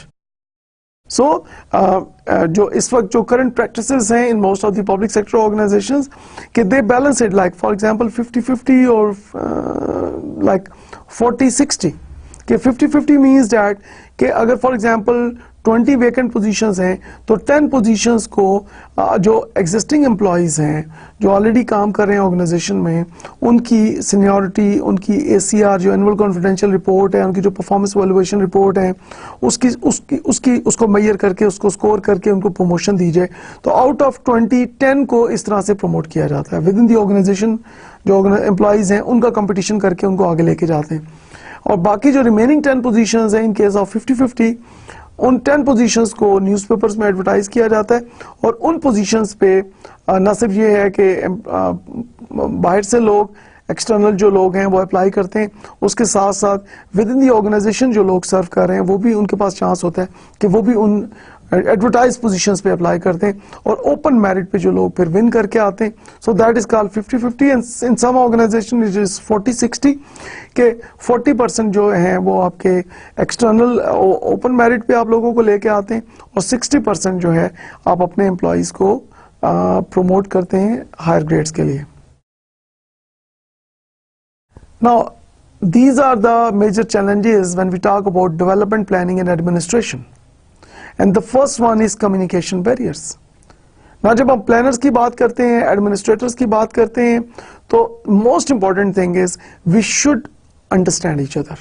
So जो इस वक्त जो करंट प्रैक्टिसेस हैं in most of the public sector organisations, कि they balance it like for example 50-50 और लाइक 40-60, कि 50-50 मीन्स दैट कि अगर फॉर एग्जांपल 20 वेकेंट पोजीशंस हैं, तो 10 पोजीशंस को जो एग्जिस्टिंग एम्प्लॉइज हैं, जो ऑलरेडी काम कर रहे हैं ऑर्गेनाइजेशन में, उनकी सीनियरिटी, उनकी ACR जो एनुअल कॉन्फिडेंशियल रिपोर्ट है, उनकी जो परफॉर्मेंस वैल्यूएशन रिपोर्ट है, उसको मेजर करके, उसको स्कोर करके उनको प्रमोशन दी जाए। तो आउट ऑफ 20, 10 को इस तरह से प्रमोट किया जाता है विद इन दी ऑर्गेनाइजेशन। जो एम्प्लॉइज हैं उनका कंपटीशन करके उनको आगे लेके जाते हैं, और बाकी जो रिमेनिंग 10 पोजीशंस हैं इन केस ऑफ 50-50, उन 10 पोजीशंस को न्यूज़पेपर्स में एडवर्टाइज किया जाता है, और उन पोजीशंस पे न सिर्फ ये है कि बाहर से लोग, एक्सटर्नल जो लोग हैं वो अप्लाई करते हैं, उसके साथ साथ विद इन दी ऑर्गेनाइजेशन जो लोग सर्व कर रहे हैं वो भी, उनके पास चांस होता है कि वो भी उन एडवर्टाइज पोजीशंस पे अप्लाई करते हैं, और ओपन मेरिट पे जो लोग फिर विन करके आते हैं। So that is called 50-50 and in some organisation it is 40-60, के 40% जो हैं वो आपके एक्सटर्नल ओपन मेरिट पे आप लोगों को लेके आते हैं, और 60% जो है आप अपने एम्प्लॉइज को प्रमोट करते हैं हायर ग्रेड्स के लिए। Now these are the major challenges when we talk about development planning and administration, and the first one is communication barriers. Now जब हम planners की बात करते हैं, administrators की बात करते हैं, तो most important thing is we should understand each other.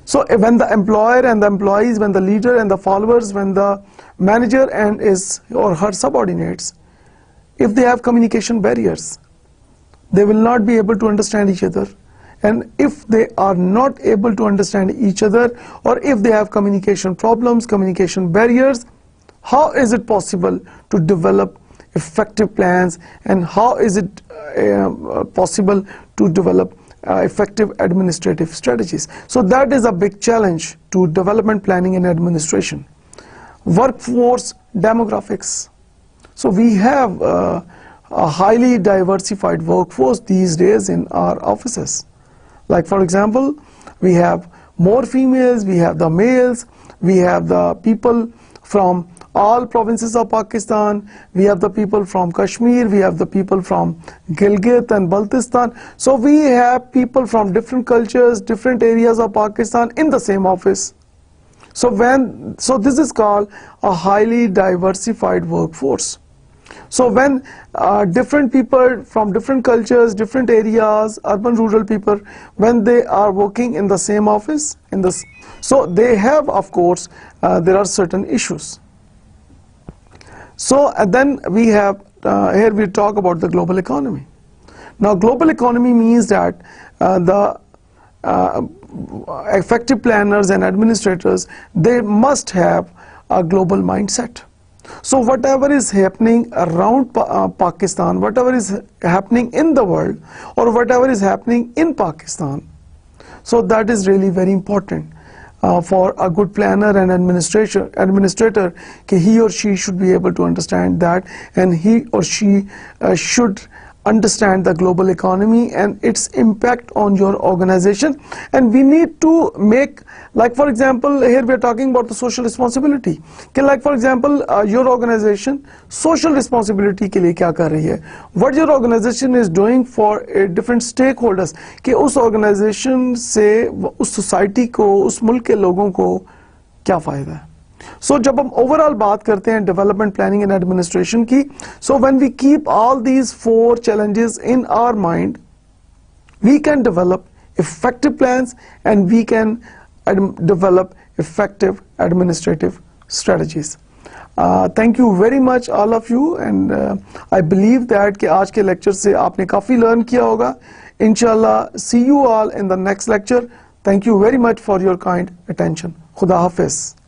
So when the employer and the employees, when the leader and the followers, when the manager and his or her subordinates, if they have communication barriers, they will not be able to understand each other. And if they are not able to understand each other, or if they have communication problems, communication barriers, how is it possible to develop effective plans, and how is it possible to develop effective administrative strategies. So that is a big challenge to development planning and administration. Workforce demographics. So we have a highly diversified workforce these days in our offices. Like for example, we have more females, we have the males, we have the people from all provinces of Pakistan, we have the people from Kashmir, we have the people from Gilgit and Baltistan. So we have people from different cultures, different areas of Pakistan in the same office. So this is called a highly diversified workforce. So when different people from different cultures, different areas, urban, rural people, when they are working in the same office, so they have, of course, there are certain issues. So then we have, here we talk about the global economy. Now global economy means that the effective planners and administrators, they must have a global mindset. So whatever is happening around Pakistan, whatever is happening in the world, or whatever is happening in Pakistan, so that is really very important for a good planner and administrator, he or she should be able to understand that, and he or she should understand the global economy and its impact on your organization. And we need to make, like for example, here we are talking about the social responsibility. Like for example, your organization social responsibility के लिए क्या कर रही है? What your organization is doing for different stakeholders, कि उस organization से उस society को, उस मुल्क के लोगों को क्या फायदा है? So जब हम overall बात करते हैं development planning and administration की, so when we keep all these 4 challenges in our mind, we can develop effective plans and we can develop effective administrative strategies. Thank you very much all of you, and I believe that कि आज के lecture से आपने काफ़ी learn किया होगा. Inshallah, see you all in the next lecture. Thank you very much for your kind attention. खुदा हाफिज़.